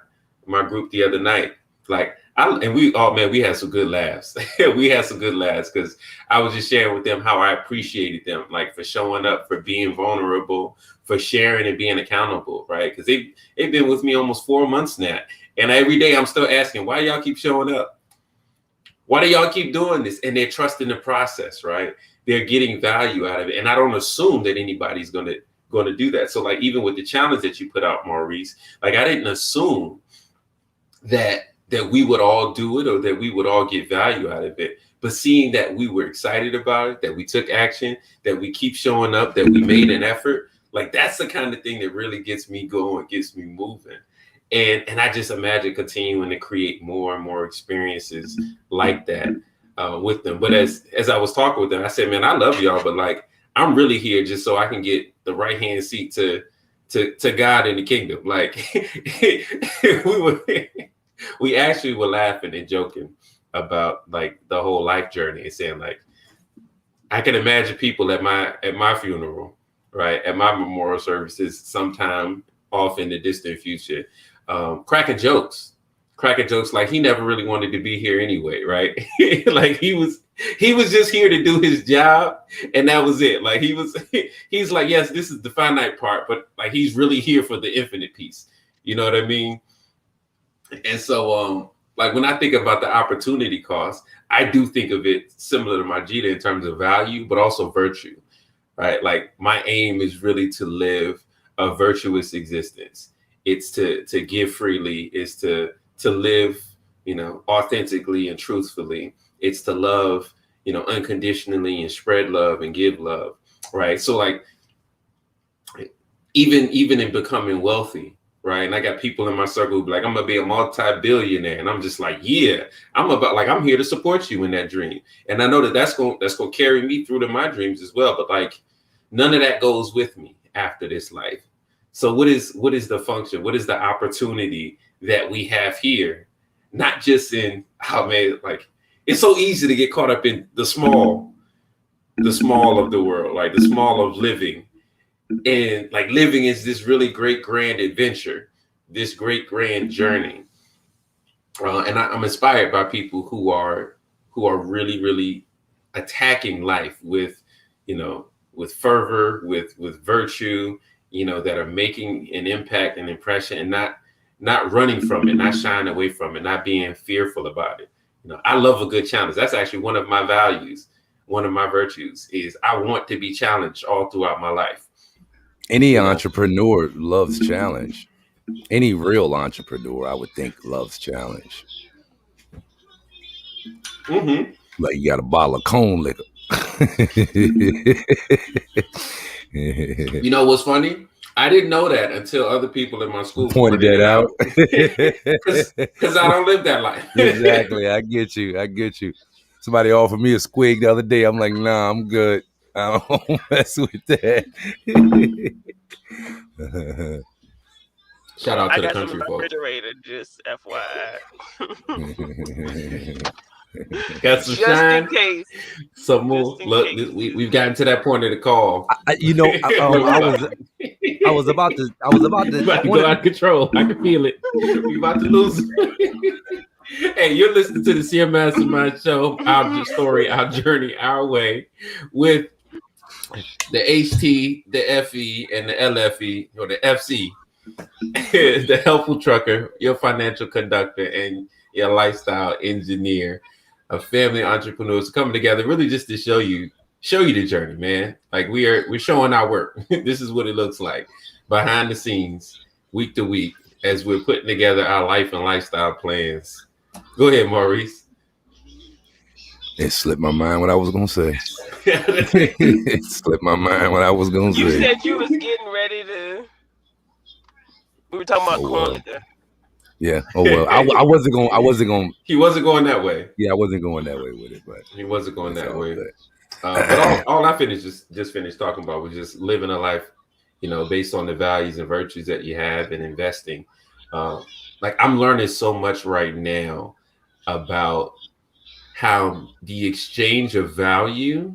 group the other night. Like we had some good laughs. We had some good laughs because I was just sharing with them how I appreciated them, like for showing up, for being vulnerable, for sharing and being accountable, right? Because they've been with me almost 4 months now. And every day I'm still asking, why y'all keep showing up? Why do y'all keep doing this? And they're trusting the process, right? They're getting value out of it. And I don't assume that anybody's going to do that. So like even with the challenge that you put out, Maurice, like I didn't assume that we would all do it or that we would all get value out of it. But seeing that we were excited about it, that we took action, that we keep showing up, that we made an effort, like that's the kind of thing that really gets me going, gets me moving. And I just imagine continuing to create more and more experiences like that with them. But as I was talking with them, I said, man, I love y'all, but like I'm really here just so I can get the right hand seat to God in the kingdom. Like we actually were laughing and joking about like the whole life journey and saying like, I can imagine people at my funeral, right, at my memorial services sometime off in the distant future, cracking jokes cracking jokes like he never really wanted to be here anyway, right? Like he was just here to do his job, and that was it. Like he's like, yes, this is the finite part, but like he's really here for the infinite piece. You know what I mean? And so like when I think about the opportunity cost, I do think of it similar to Majida in terms of value, but also virtue, right? Like my aim is really to live a virtuous existence. It's to give freely, it's to live, you know, authentically and truthfully. It's to love, you know, unconditionally and spread love and give love, right? So like even in becoming wealthy, right? And I got people in my circle who be like, I'm gonna be a multi-billionaire, and I'm just like, yeah, I'm here to support you in that dream, and I know that's gonna carry me through to my dreams as well. But like, none of that goes with me after this life. So what is the function? What is the opportunity that we have here? Not just in, oh man, like it's so easy to get caught up in the small of the world, like the small of living. And like living is this really great grand adventure, this great grand journey. And I'm inspired by people who are really, really attacking life with, you know, with fervor, with virtue, you know, that are making an impact and impression, and not running from it, not shying away from it, not being fearful about it. You know, I love a good challenge. That's actually one of my values. One of my virtues is I want to be challenged all throughout my life. Any entrepreneur loves challenge. Any real entrepreneur, I would think, loves challenge. Mm-hmm. Like you got a bottle of cone liquor. You know what's funny? I didn't know that until other people in my school pointed that out. Because I don't live that life. Exactly. I get you. Somebody offered me a squig the other day. I'm like, nah, I'm good. I don't mess with that. Shout out to the got country some folks. refrigerator, just FYI. Got some just shine. in case. Some more. Look, we've gotten to that point of the call. I was about to go out of control. I can feel it. We about to lose. Hey, you're listening to the CM Mastermind Show, our story, our journey, our way, with the HT, the FE, and the LFE, or the FC, the helpful trucker, your financial conductor, and your lifestyle engineer. A family entrepreneurs coming together really just to show you the journey, man. Like we're showing our work. This is what it looks like behind the scenes, week to week, as we're putting together our life and lifestyle plans. Go ahead, Maurice. It slipped my mind what I was gonna say. It slipped my mind what I was gonna say. You said you was getting ready to. We were talking about corn liquor. Yeah. Oh well. I wasn't going. He wasn't going that way. Yeah, I wasn't going that way with it, but he wasn't going that way. But all I just finished talking about was just living a life, you know, based on the values and virtues that you have and investing. Like I'm learning so much right now about how the exchange of value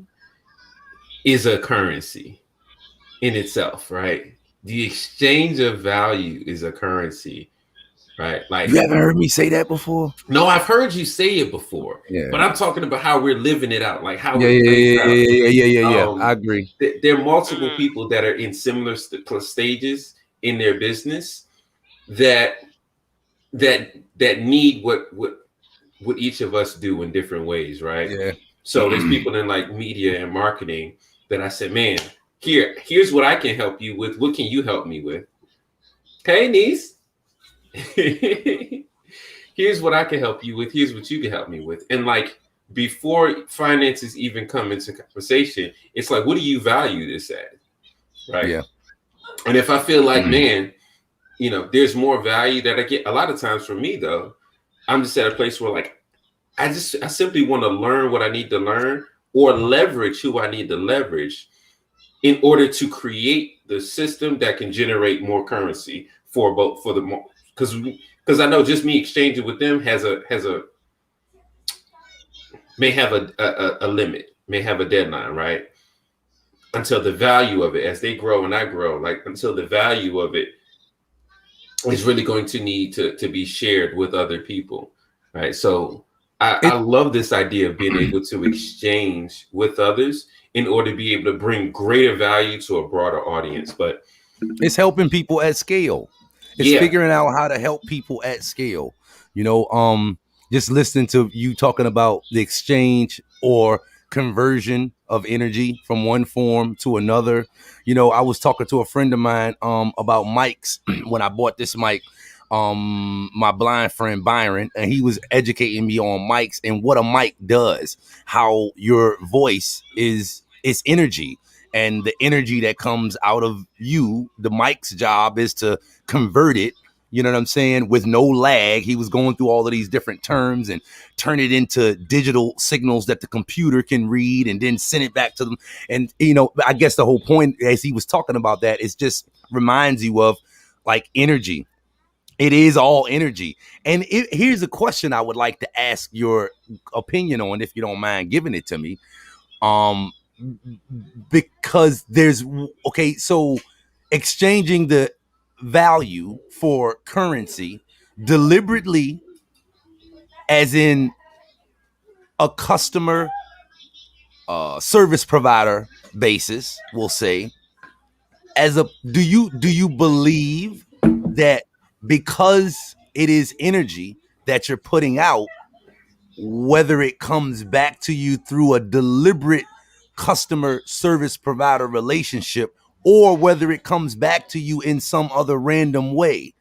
is a currency in itself, right? The exchange of value is a currency. Right, like you haven't heard me say that before. No, I've heard you say it before. Yeah, but I'm talking about how we're living it out, like how Yeah. I agree. There are multiple people that are in similar stages in their business that need what each of us do in different ways, right? Yeah. So there's people in like media and marketing that I said, man, here's what I can help you with. What can you help me with? Okay, niece. Here's what I can help you with. Here's what you can help me with. And like before finances even come into conversation, it's like, what do you value this at? Right. Yeah. And if I feel like, man, you know, there's more value that I get a lot of times for me, though, I'm just at a place where like I simply want to learn what I need to learn or leverage who I need to leverage in order to create the system that can generate more currency for the more. Because I know just me exchanging with them may have a limit, may have a deadline, right? Until the value of it, as they grow and I grow, like until the value of it is really going to need to be shared with other people, right? So I love this idea of being able to exchange with others in order to be able to bring greater value to a broader audience. But it's helping people at scale. It's yeah, figuring out how to help people at scale. You know, just listening to you talking about the exchange or conversion of energy from one form to another. You know, I was talking to a friend of mine about mics when I bought this mic. My blind friend Byron, and he was educating me on mics and what a mic does, how your voice is energy, and the energy that comes out of you, the mic's job is to convert it, you know what I'm saying, with no lag. He was going through all of these different terms and turn it into digital signals that the computer can read and then send it back to them. And, you know, I guess the whole point as he was talking about that is just reminds you of like energy. It is all energy. And here's a question I would like to ask your opinion on, if you don't mind giving it to me. Because there's, okay, so exchanging the value for currency deliberately, as in a customer service provider basis, we'll say, as a, do you believe that because it is energy that you're putting out, whether it comes back to you through a deliberate customer service provider relationship or whether it comes back to you in some other random way?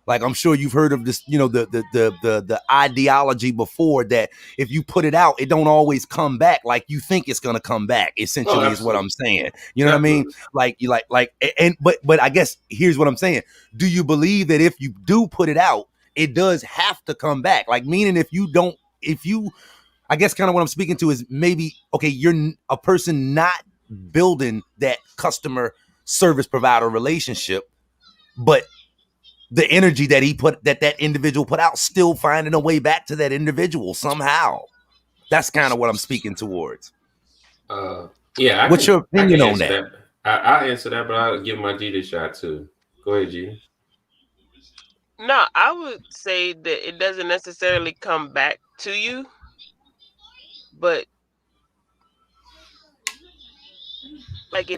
Like, I'm sure you've heard of this, you know, the ideology before that if you put it out, it don't always come back like you think it's gonna come back. Essentially, is what I'm saying. You know what I mean? Like you like, and but I guess here's what I'm saying. Do you believe that if you do put it out, it does have to come back? Like, meaning if you, I guess kind of what I'm speaking to is maybe, okay, you're a person not building that customer service provider relationship, but the energy that that individual put out, still finding a way back to that individual somehow. That's kind of what I'm speaking towards. Yeah. What's your opinion on that? I'll answer that, but I'll give my G the shot too. Go ahead, G. No, I would say that it doesn't necessarily come back to you, but like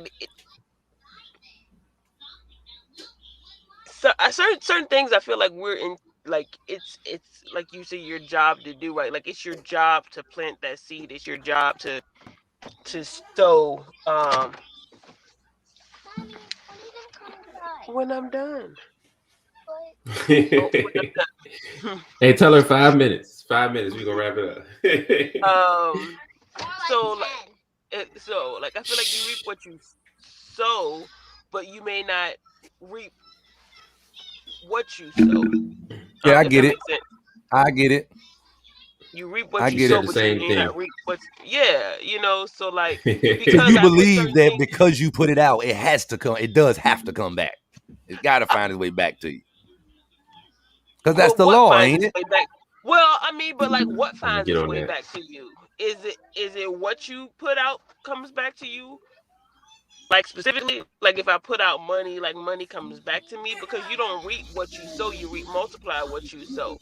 so certain things I feel like we're in, like it's like you say, your job to do, right? Like it's your job to plant that seed. It's your job to sow. When I'm done. Hey, tell her 5 minutes. 5 minutes. We gonna wrap it up. So like I feel like you reap what you sow, but you may not reap what you sow. Yeah, I get it. I get it. You reap what you sow, but you may not reap what. Yeah, you know. So like, so you believe that because you put it out, it has to come. It does have to come back. It's got to find its way back to you. Because that's the law, ain't it? Well, I mean, but like, what finds its way back to you? Is it what you put out comes back to you? Like specifically, like if I put out money, like money comes back to me, because you don't reap what you sow, you multiply what you sow.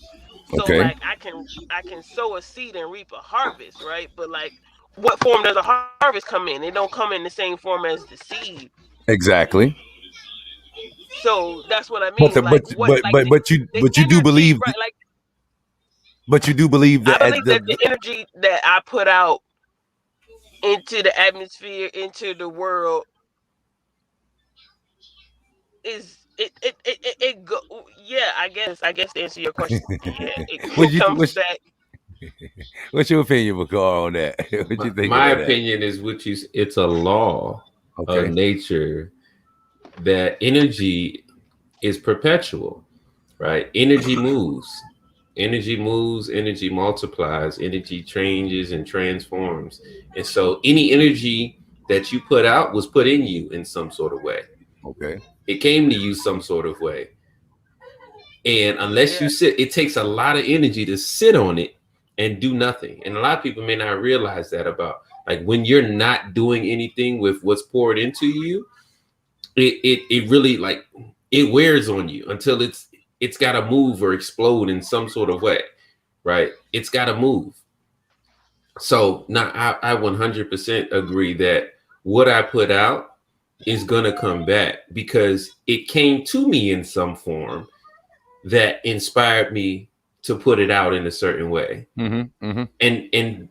So like I can sow a seed and reap a harvest, right? But like, what form does a harvest come in? It don't come in the same form as the seed. Exactly. So that's what I mean. But you do believe, right? Like, but you do believe that I believe that the energy that I put out into the atmosphere, into the world, is it go. Yeah, I guess to answer your question, it comes back. What's your opinion, Bakar, on that? What you think? My opinion is it's a law of nature that energy is perpetual, right? Energy moves, energy multiplies, energy changes and transforms. And so any energy that you put out was put in you in some sort of way. Okay. It came to you some sort of way. And unless you sit, it takes a lot of energy to sit on it and do nothing. And a lot of people may not realize that about, like, when you're not doing anything with what's poured into you, it really, like, it wears on you until it's got to move or explode in some sort of way, right? It's got to move. So now I 100% agree that what I put out is going to come back because it came to me in some form that inspired me to put it out in a certain way. And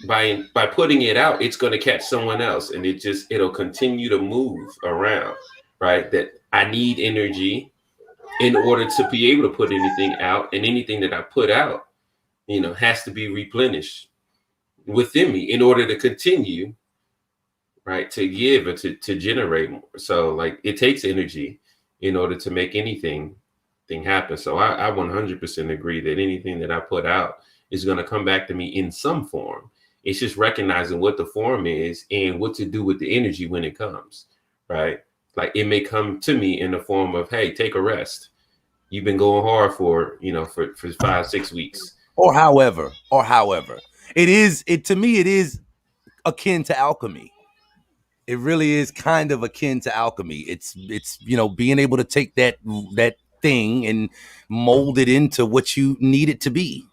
by putting it out, it's going to catch someone else, and it'll continue to move around, right? That I need energy in order to be able to put anything out, and anything that I put out, has to be replenished within me in order to continue, right, to give or to generate more. So like it takes energy in order to make anything happen. So I 100% agree that anything that I put out is going to come back to me in some form. It's just recognizing what the form is and what to do with the energy when it comes, right? Like it may come to me in the form of, hey, take a rest. You've been going hard for 5-6 weeks. Or however, to me, it is akin to alchemy. It really is kind of akin to alchemy. It's being able to take that thing and mold it into what you need it to be,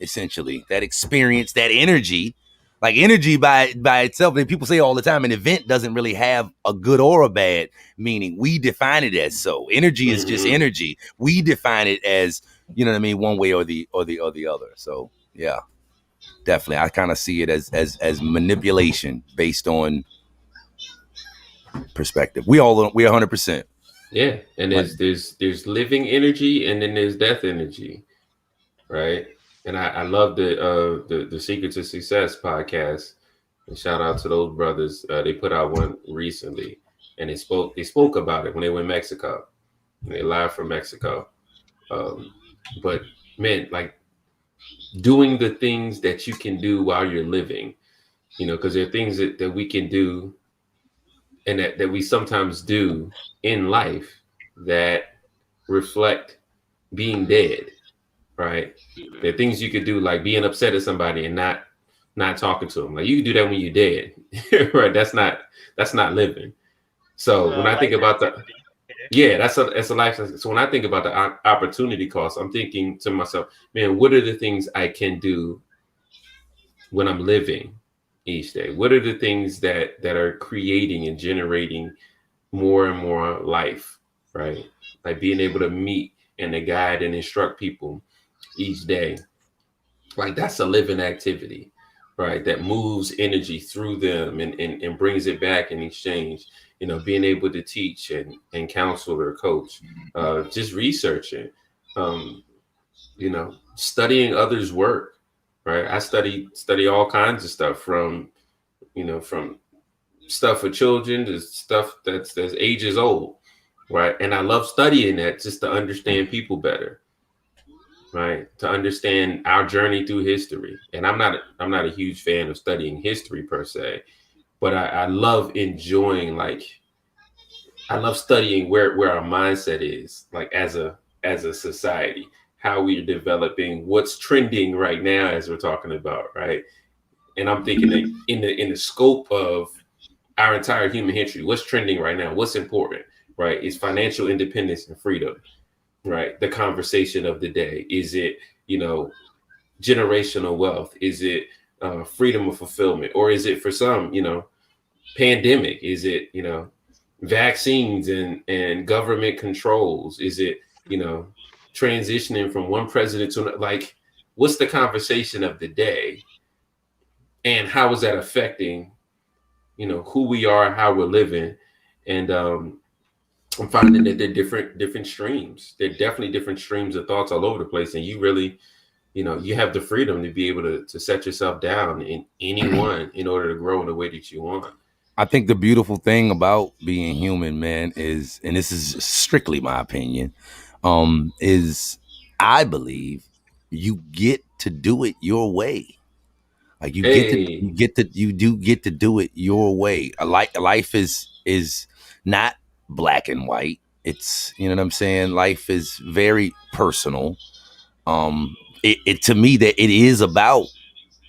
essentially. That experience, that energy. Like energy by itself, and people say all the time, an event doesn't really have a good or a bad meaning. We define it as so. Energy is just energy. We define it as, one way or the other. So yeah, definitely. I kind of see it as manipulation based on perspective. We 100%. Yeah, and there's living energy, and then there's death energy, right? And I love the Secret to Success podcast. And shout out to those brothers. They put out one recently, and they spoke about it when they went to Mexico. They live from Mexico. But man, like doing the things that you can do while you're living, because there are things that we can do and that we sometimes do in life that reflect being dead. Right. There are things you could do, like being upset at somebody and not talking to them. Like you can do that when you're dead. Right. That's not living. So when I think about that's a life. So when I think about the opportunity cost, I'm thinking to myself, man, what are the things I can do when I'm living each day? What are the things that are creating and generating more and more life, right? Like being able to meet and to guide and instruct people each day. Like that's a living activity, right? That moves energy through them and brings it back in exchange. Being able to teach and counsel or coach, just researching, studying others' work, right? I study all kinds of stuff from stuff for children to stuff that's ages old, right? And I love studying that just to understand people better, right? To understand our journey through history. And I'm not a huge fan of studying history per se, but I love enjoying, I love studying where our mindset is, like as a society, how we're developing, what's trending right now as we're talking about, right? And I'm thinking that in the scope of our entire human history, what's trending right now, what's important, right? Is financial independence and freedom, right? The conversation of the day. Is it, generational wealth? Is it freedom of fulfillment? Or is it for some, pandemic? Is it, vaccines and government controls? Is it, transitioning from one president to another? Like, what's the conversation of the day? And how is that affecting, who we are, how we're living? And I'm finding that there are different streams. There are definitely different streams of thoughts all over the place. And you really, you have the freedom to be able to set yourself down in any one in order to grow in the way that you want. I think the beautiful thing about being human, man, is, and this is strictly my opinion, is I believe you get to do it your way. Like you get to do it your way. Life is not black and white. It's, you know what I'm saying? Life is very personal. It to me that it is about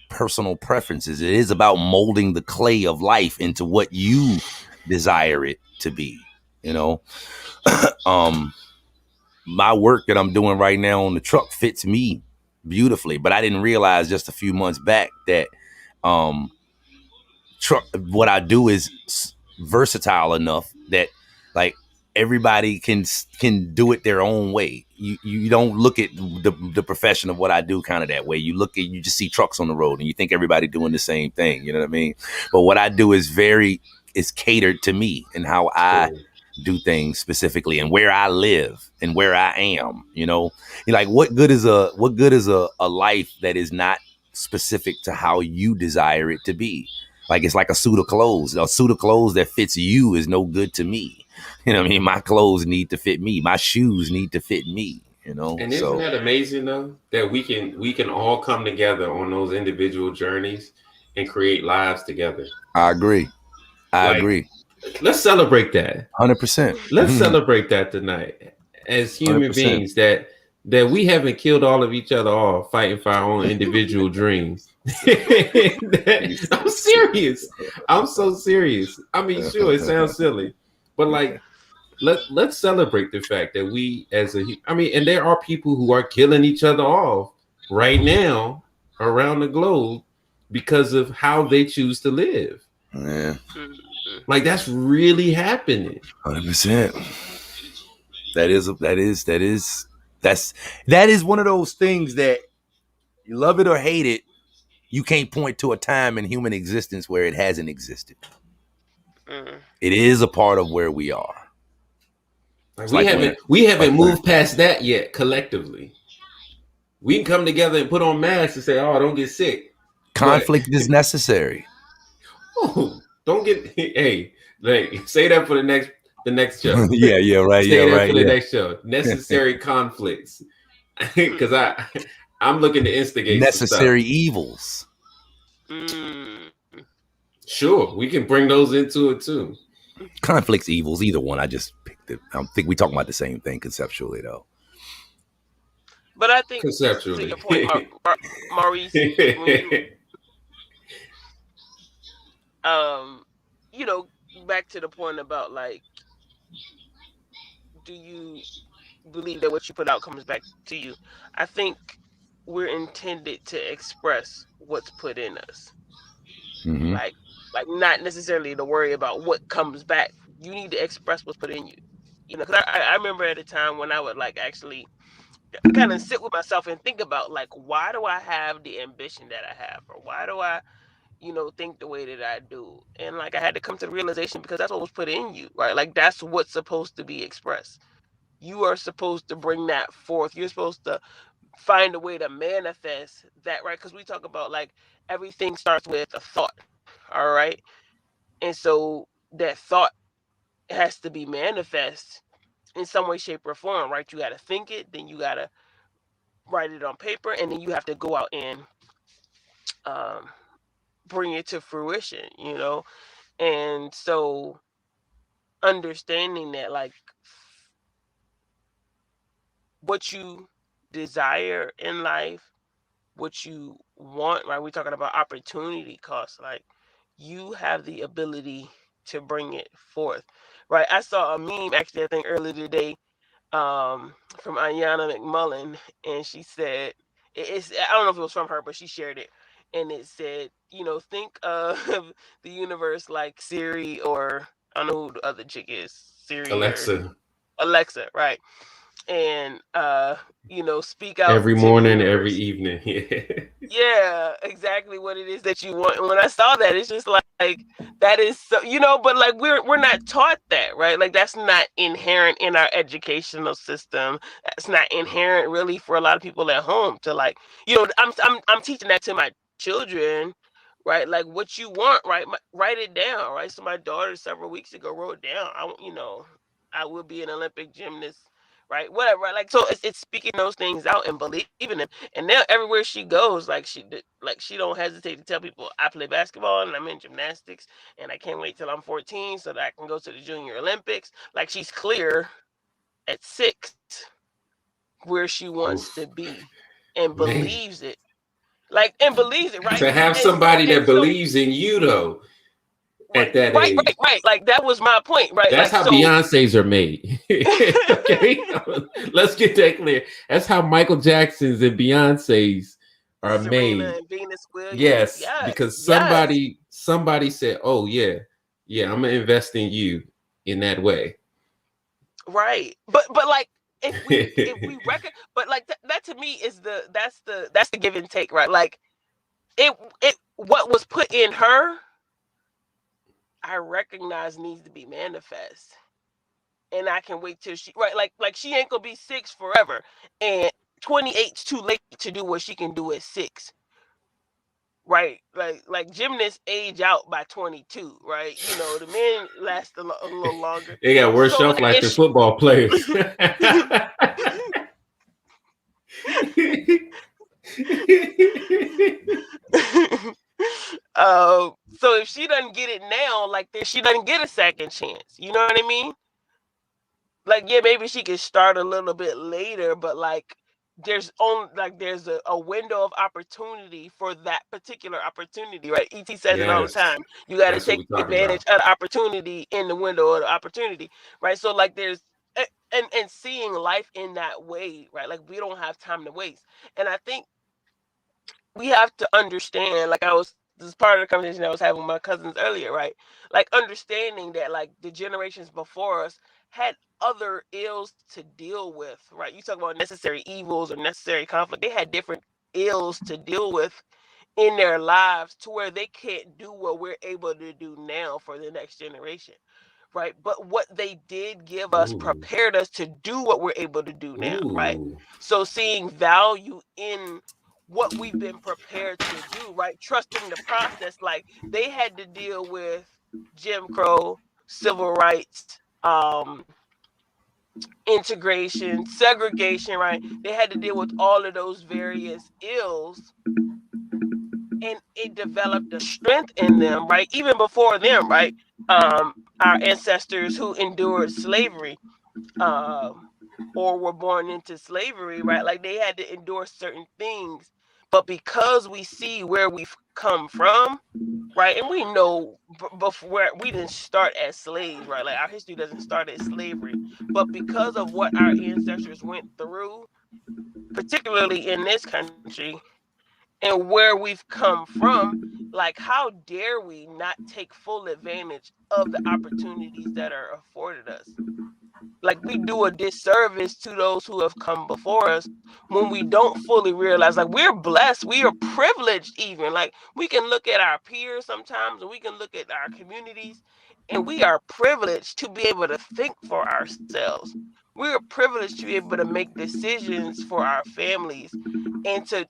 personal preferences. It is about molding the clay of life into what you desire it to be, my work that I'm doing right now on the truck fits me beautifully. But I didn't realize just a few months back that truck, what I do is versatile enough that like everybody can do it their own way. You don't look at the profession of what I do kind of that way. You just see trucks on the road and you think everybody doing the same thing. You know what I mean? But what I do is catered to me and how I do things specifically and where I live and where I am. You know, like what good is a life that is not specific to how you desire it to be? Like it's like a suit of clothes. A suit of clothes that fits you is no good to me. You know what I mean? My clothes need to fit me. My shoes need to fit me. You know? And isn't that amazing though? That we can all come together on those individual journeys and create lives together. I agree. I agree. Let's celebrate that. 100%. Let's celebrate that tonight as human 100%. beings that we haven't killed all of each other off fighting for our own individual dreams. I'm serious. I'm so serious. I mean, sure, it sounds silly, but like, let's celebrate the fact that we and there are people who are killing each other off right now around the globe because of how they choose to live. Yeah. Like that's really happening. 100%. That is one of those things that you love it or hate it. You can't point to a time in human existence where it hasn't existed. It is a part of where we are. Like we haven't moved past that yet collectively. We can come together and put on masks and say, "Oh, don't get sick." Conflict is necessary. Oh, don't get hey, like say that for the next show. yeah, right. Say that right. For the next show. Necessary conflicts. Because I'm looking to instigate necessary evils. Sure, we can bring those into it too. Conflicts, evils, either one. I just picked it. I think we talking about the same thing conceptually, though. But I think conceptually, to your point, Maurice, you know, back to the point about like, do you believe that what you put out comes back to you? I think we're intended to express what's put in us. Mm-hmm. Like not necessarily to worry about what comes back. You need to express what's put in you. You know, because I remember at a time when I would like actually kind of sit with myself and think about like, why do I have the ambition that I have, or why do I, you know, think the way that I do? And like I had to come to the realization because that's what was put in you, right? Like that's what's supposed to be expressed. You are supposed to bring that forth. You're supposed to find a way to manifest that, right? Because we talk about like everything starts with a thought, all right? And so that thought has to be manifest in some way, shape, or form, right? You got to think it, then you got to write it on paper, and then you have to go out and bring it to fruition, you know? And so understanding that like what you desire in life, what you want, right? We're talking about opportunity cost. Like you have the ability to bring it forth, right? I saw a meme actually, I think earlier today, from Ayanna McMullen, and she said, I don't know if it was from her, but she shared it, and it said, you know, think of the universe like Siri, or I don't know who the other chick is, Siri, Alexa, right? And you know, speak out every morning, every evening. Yeah, exactly what it is that you want. And when I saw that, it's just like that is so, you know, but like we're not taught that, right? Like that's not inherent in our educational system. That's not inherent really for a lot of people at home to like, you know, I'm teaching that to my children, right? Like what you want, right? Write it down, right? So my daughter several weeks ago wrote down, I will be an Olympic gymnast, right? Whatever, right? Like, so it's speaking those things out and believing them. And now everywhere she goes, like she don't hesitate to tell people, I play basketball and I'm in gymnastics and I can't wait till I'm 14 so that I can go to the Junior Olympics. Like she's clear at 6 where she wants to be and believes it. Like, and believes it, right? To have somebody that believes in you though. at that age. Right. Like that was my point, right? That's like, how Beyonce's are made. Okay, let's get that clear. That's how Michael Jackson's and Beyonce's are Serena made. and Venus Williams. Yes, because somebody said, "Oh yeah, I'm gonna invest in you in that way." Right, but like if we reckon, but like that to me is that's the give and take, right? Like it what was put in her, I recognize needs to be manifest, and I can wait till she like she ain't gonna be 6 forever, and 28's too late to do what she can do at 6. Right, like gymnasts age out by 22, right? You know, the men last a little longer. They got worse shelf life than football players. So if she doesn't get it now, like she doesn't get a second chance. You know what I mean? Like, yeah, maybe she can start a little bit later, but like there's a window of opportunity for that particular opportunity, right? ET says it all the time. You got to take advantage of the opportunity in the window of the opportunity, right? So like there's and seeing life in that way, right? Like we don't have time to waste. And I think we have to understand, like this is part of the conversation I was having with my cousins earlier, right? Like understanding that like the generations before us had other ills to deal with, right? You talk about necessary evils or necessary conflict. They had different ills to deal with in their lives to where they can't do what we're able to do now for the next generation, right? But what they did give us prepared us to do what we're able to do now, right? So seeing value in what we've been prepared to do, right? Trusting the process. Like they had to deal with Jim Crow, civil rights, integration, segregation, right? They had to deal with all of those various ills, and it developed a strength in them, right? Even before them, right? Our ancestors who endured slavery, or were born into slavery, right? Like they had to endure certain things, but because we see where we've come from, right? And we know before we didn't start as slaves, right? Like our history doesn't start as slavery, but because of what our ancestors went through, particularly in this country, and where we've come from, like how dare we not take full advantage of the opportunities that are afforded us? Like we do a disservice to those who have come before us when we don't fully realize, like we're blessed, we are privileged. Even like we can look at our peers sometimes, and we can look at our communities, and we are privileged to be able to think for ourselves. We are privileged to be able to make decisions for our families, and to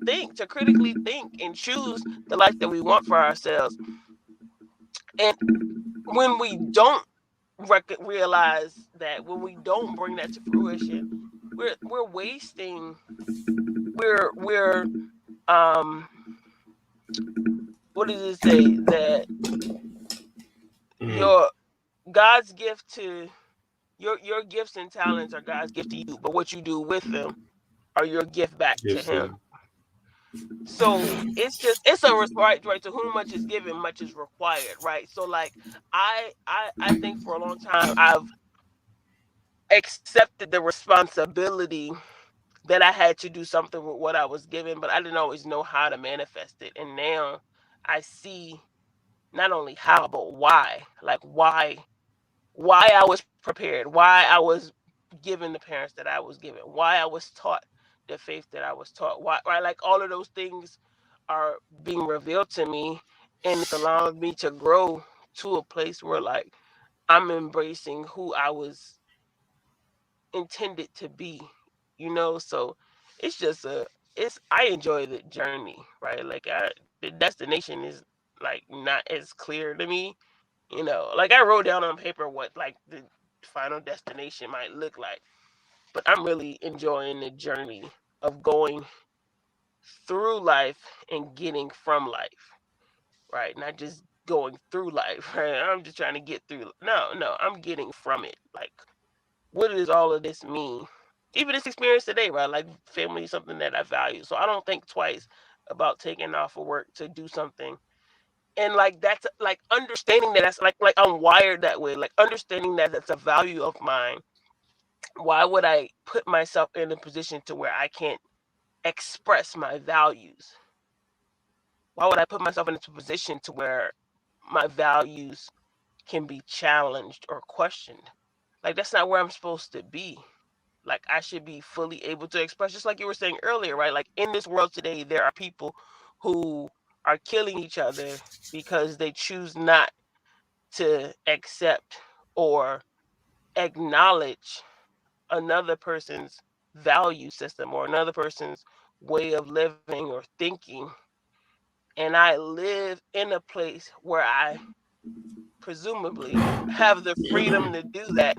think, to critically think and choose the life that we want for ourselves. And when we don't realize that, when we don't bring that to fruition, we're wasting, we're what does it say, that your God's gift to your gifts and talents are God's gift to you, but what you do with them are your gift back to him. So it's a right, to whom much is given, much is required, right? So like I think for a long time I've accepted the responsibility that I had to do something with what I was given, but I didn't always know how to manifest it. And now I see not only how, but why. Like why I was prepared, why I was given the parents that I was given, why I was taught the faith that I was taught, why, right? Like all of those things are being revealed to me, and it's allowing me to grow to a place where like I'm embracing who I was intended to be, you know? So it's just I enjoy the journey, right? Like the destination is like not as clear to me, you know? Like I wrote down on paper what like the final destination might look like, but I'm really enjoying the journey of going through life and getting from life, right? Not just going through life, right? I'm just trying to get through. No, I'm getting from it. Like, what does all of this mean? Even this experience today, right? Like, family is something that I value. So I don't think twice about taking off of work to do something And like that's like understanding that that's like I'm wired that way, like understanding that that's a value of mine. Why would I put myself in a position to where I can't express my values? Why would I put myself in a position to where my values can be challenged or questioned? Like that's not where I'm supposed to be. Like I should be fully able to express, just like you were saying earlier, right? Like in this world today, there are people who are killing each other because they choose not to accept or acknowledge another person's value system or another person's way of living or thinking. And I live in a place where I presumably have the freedom to do that.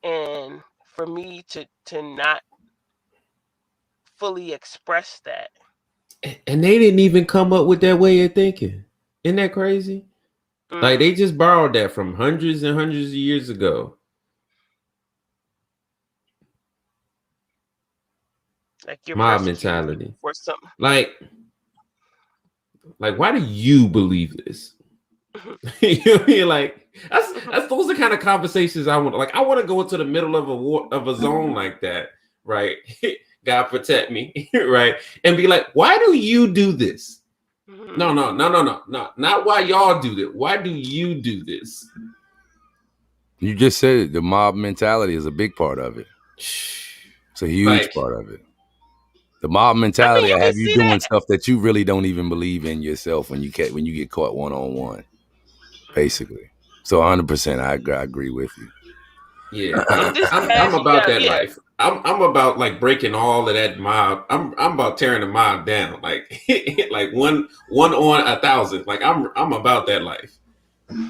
And for me to not fully express that. And they didn't even come up with that way of thinking. Isn't that crazy? Like they just borrowed that from hundreds and hundreds of years ago. Like you're Mob persecuting mentality. people for something. Like, why do you believe this? You know what I mean? Like, that's those are the kind of conversations I want. Like, I want to go into the middle of a zone like that, right? God protect me, right? And be like, why do you do this? No, not why y'all do that. Why do you do this? You just said it. The mob mentality is a big part of it. It's a huge part of it. The mob mentality have you doing stuff that you really don't even believe in yourself when you get caught one-on-one, basically. So 100%, I agree with you. Yeah, I'm about that life. I'm about like breaking all of that mob. I'm about tearing the mob down, like like one on 1,000. Like I'm about that life.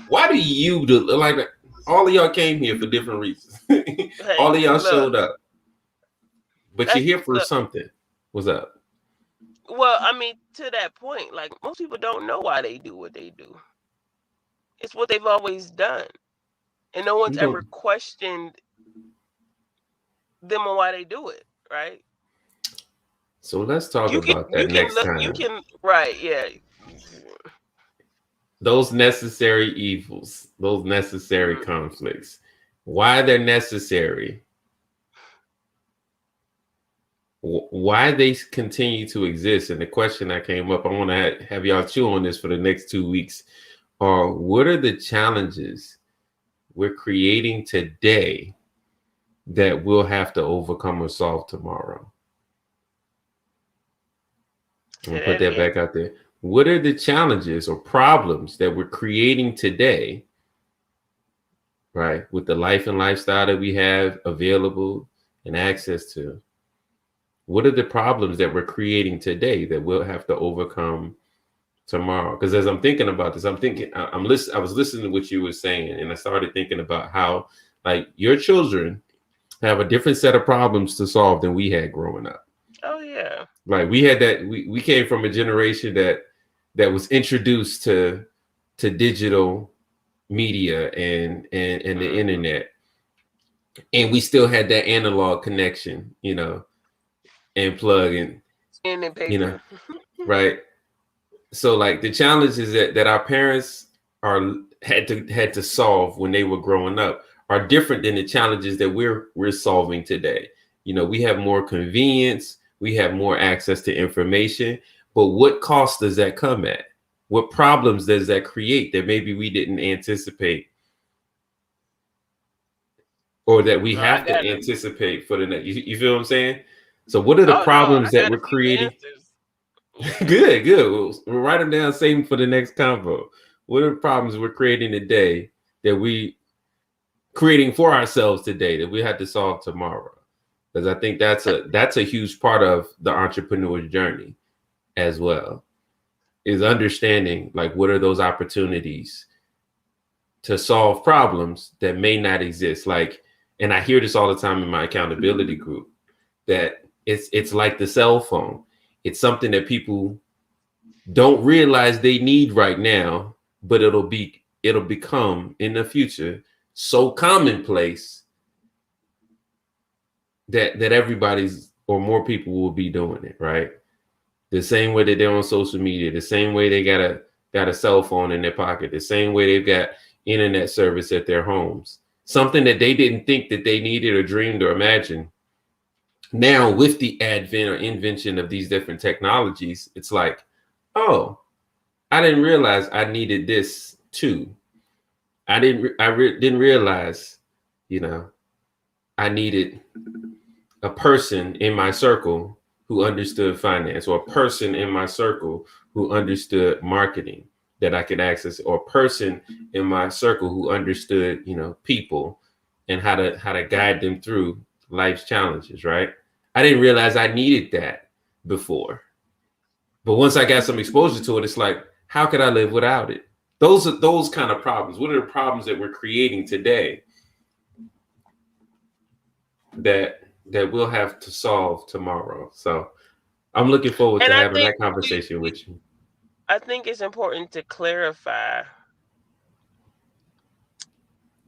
Why do you do like all of y'all came here for different reasons? All of y'all showed up, but you're here for something. What's up? Well, I mean, to that point, like most people don't know why they do what they do. It's what they've always done, and no one's ever questioned them on why they do it, right? So let's talk about that next time. You can, right? Yeah. Those necessary evils, those necessary conflicts, why they're necessary, why they continue to exist. And the question that came up, I want to have y'all chew on this for the next 2 weeks. What are the challenges we're creating today that we'll have to overcome or solve tomorrow? I'm gonna put that back out there. What are the challenges or problems that we're creating today, right, with the life and lifestyle that we have available and access to? What are the problems that we're creating today that we'll have to overcome tomorrow? Because as I'm thinking about this, I was listening to what you were saying, and I started thinking about how, like, your children have a different set of problems to solve than we had growing up. Oh yeah. Like we had that. We came from a generation that was introduced to digital media and the internet, and we still had that analog connection, you know, and plug and paper. You know, right. So like the challenges that our parents had to solve when they were growing up are different than the challenges that we're solving today. You know, we have more convenience, we have more access to information, but what cost does that come at? What problems does that create that maybe we didn't anticipate, or that we have to anticipate for the next? You feel what I'm saying? So what are the problems that we're creating? Good. We'll write them down, save them for the next convo. What are the problems we're creating today that we creating for ourselves today that we have to solve tomorrow? Because I think that's a huge part of the entrepreneur's journey as well, is understanding like what are those opportunities to solve problems that may not exist. Like, and I hear this all the time in my accountability group, that it's like the cell phone. It's something that people don't realize they need right now, but it'll become in the future so commonplace that everybody's or more people will be doing it, right? The same way that they're on social media, the same way they gotta got a cell phone in their pocket, the same way they've got internet service at their homes, something that they didn't think that they needed or dreamed or imagined. Now, with the advent or invention of these different technologies, it's like, oh, I didn't realize I needed this too. I didn't realize, you know, I needed a person in my circle who understood finance, or a person in my circle who understood marketing that I could access, or a person in my circle who understood, you know, people and how to guide them through life's challenges, right? I didn't realize I needed that before. But once I got some exposure to it, it's like, how could I live without it? Those are those kind of problems. What are the problems that we're creating today that we'll have to solve tomorrow? So I'm looking forward to having that conversation with you. I think it's important to clarify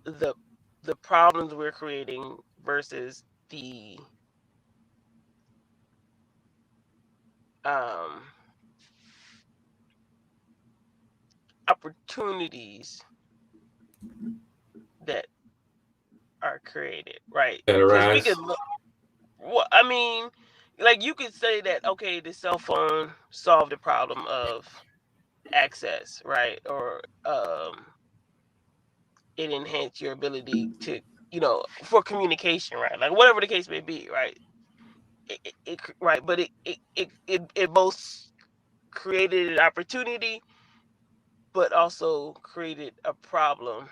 the problems we're creating versus the opportunities that are created, right? That arise. Well, I mean, like, you could say that, okay, the cell phone solved the problem of access, right? Or it enhanced your ability to, you know, for communication, right? Like, whatever the case may be, right? Right, but it both created an opportunity, but also created a problem,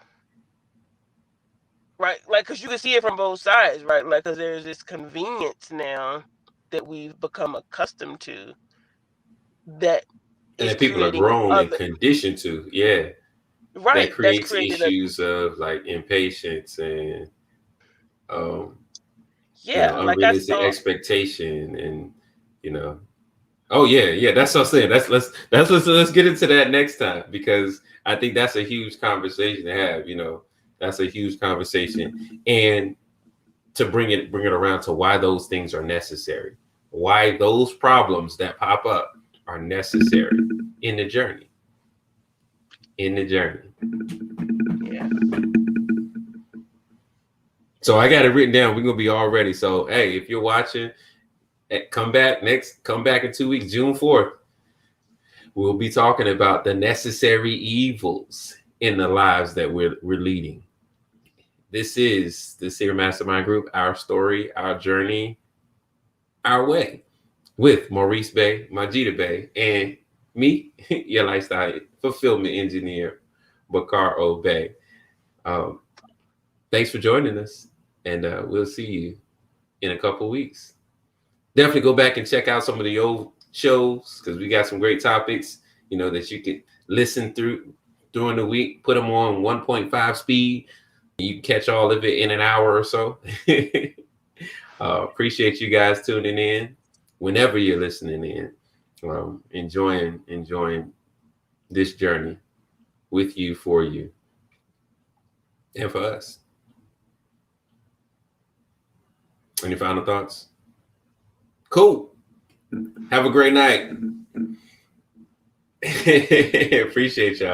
right? Like, because you can see it from both sides, right? Like, because there's this convenience now that we've become accustomed to, that and that people are grown and conditioned to, yeah, right? That creates issues of like impatience and yeah, you know, unrealistic expectation, and you know, oh yeah, that's what I'm saying. Let's get into that next time, because I think that's a huge conversation to have. You know, that's a huge conversation, and to bring it around to why those things are necessary, why those problems that pop up are necessary in the journey. Yeah. So I got it written down. We're gonna be all ready. So hey, if you're watching, come back in 2 weeks, June 4th. We'll be talking about the necessary evils in the lives that we're leading. This is the Seer Mastermind Group, our story, our journey, our way, with Maurice Bey, Majida Bey, and me, your lifestyle fulfillment engineer, Bakar Obey. Thanks for joining us, and we'll see you in a couple weeks. Definitely go back and check out some of the old shows, because we got some great topics, you know, that you can listen through during the week. Put them on 1.5 speed. You can catch all of it in an hour or so. Appreciate you guys tuning in whenever you're listening in. Enjoying this journey with you, for you, and for us. Any final thoughts? Cool. Have a great night. Appreciate y'all.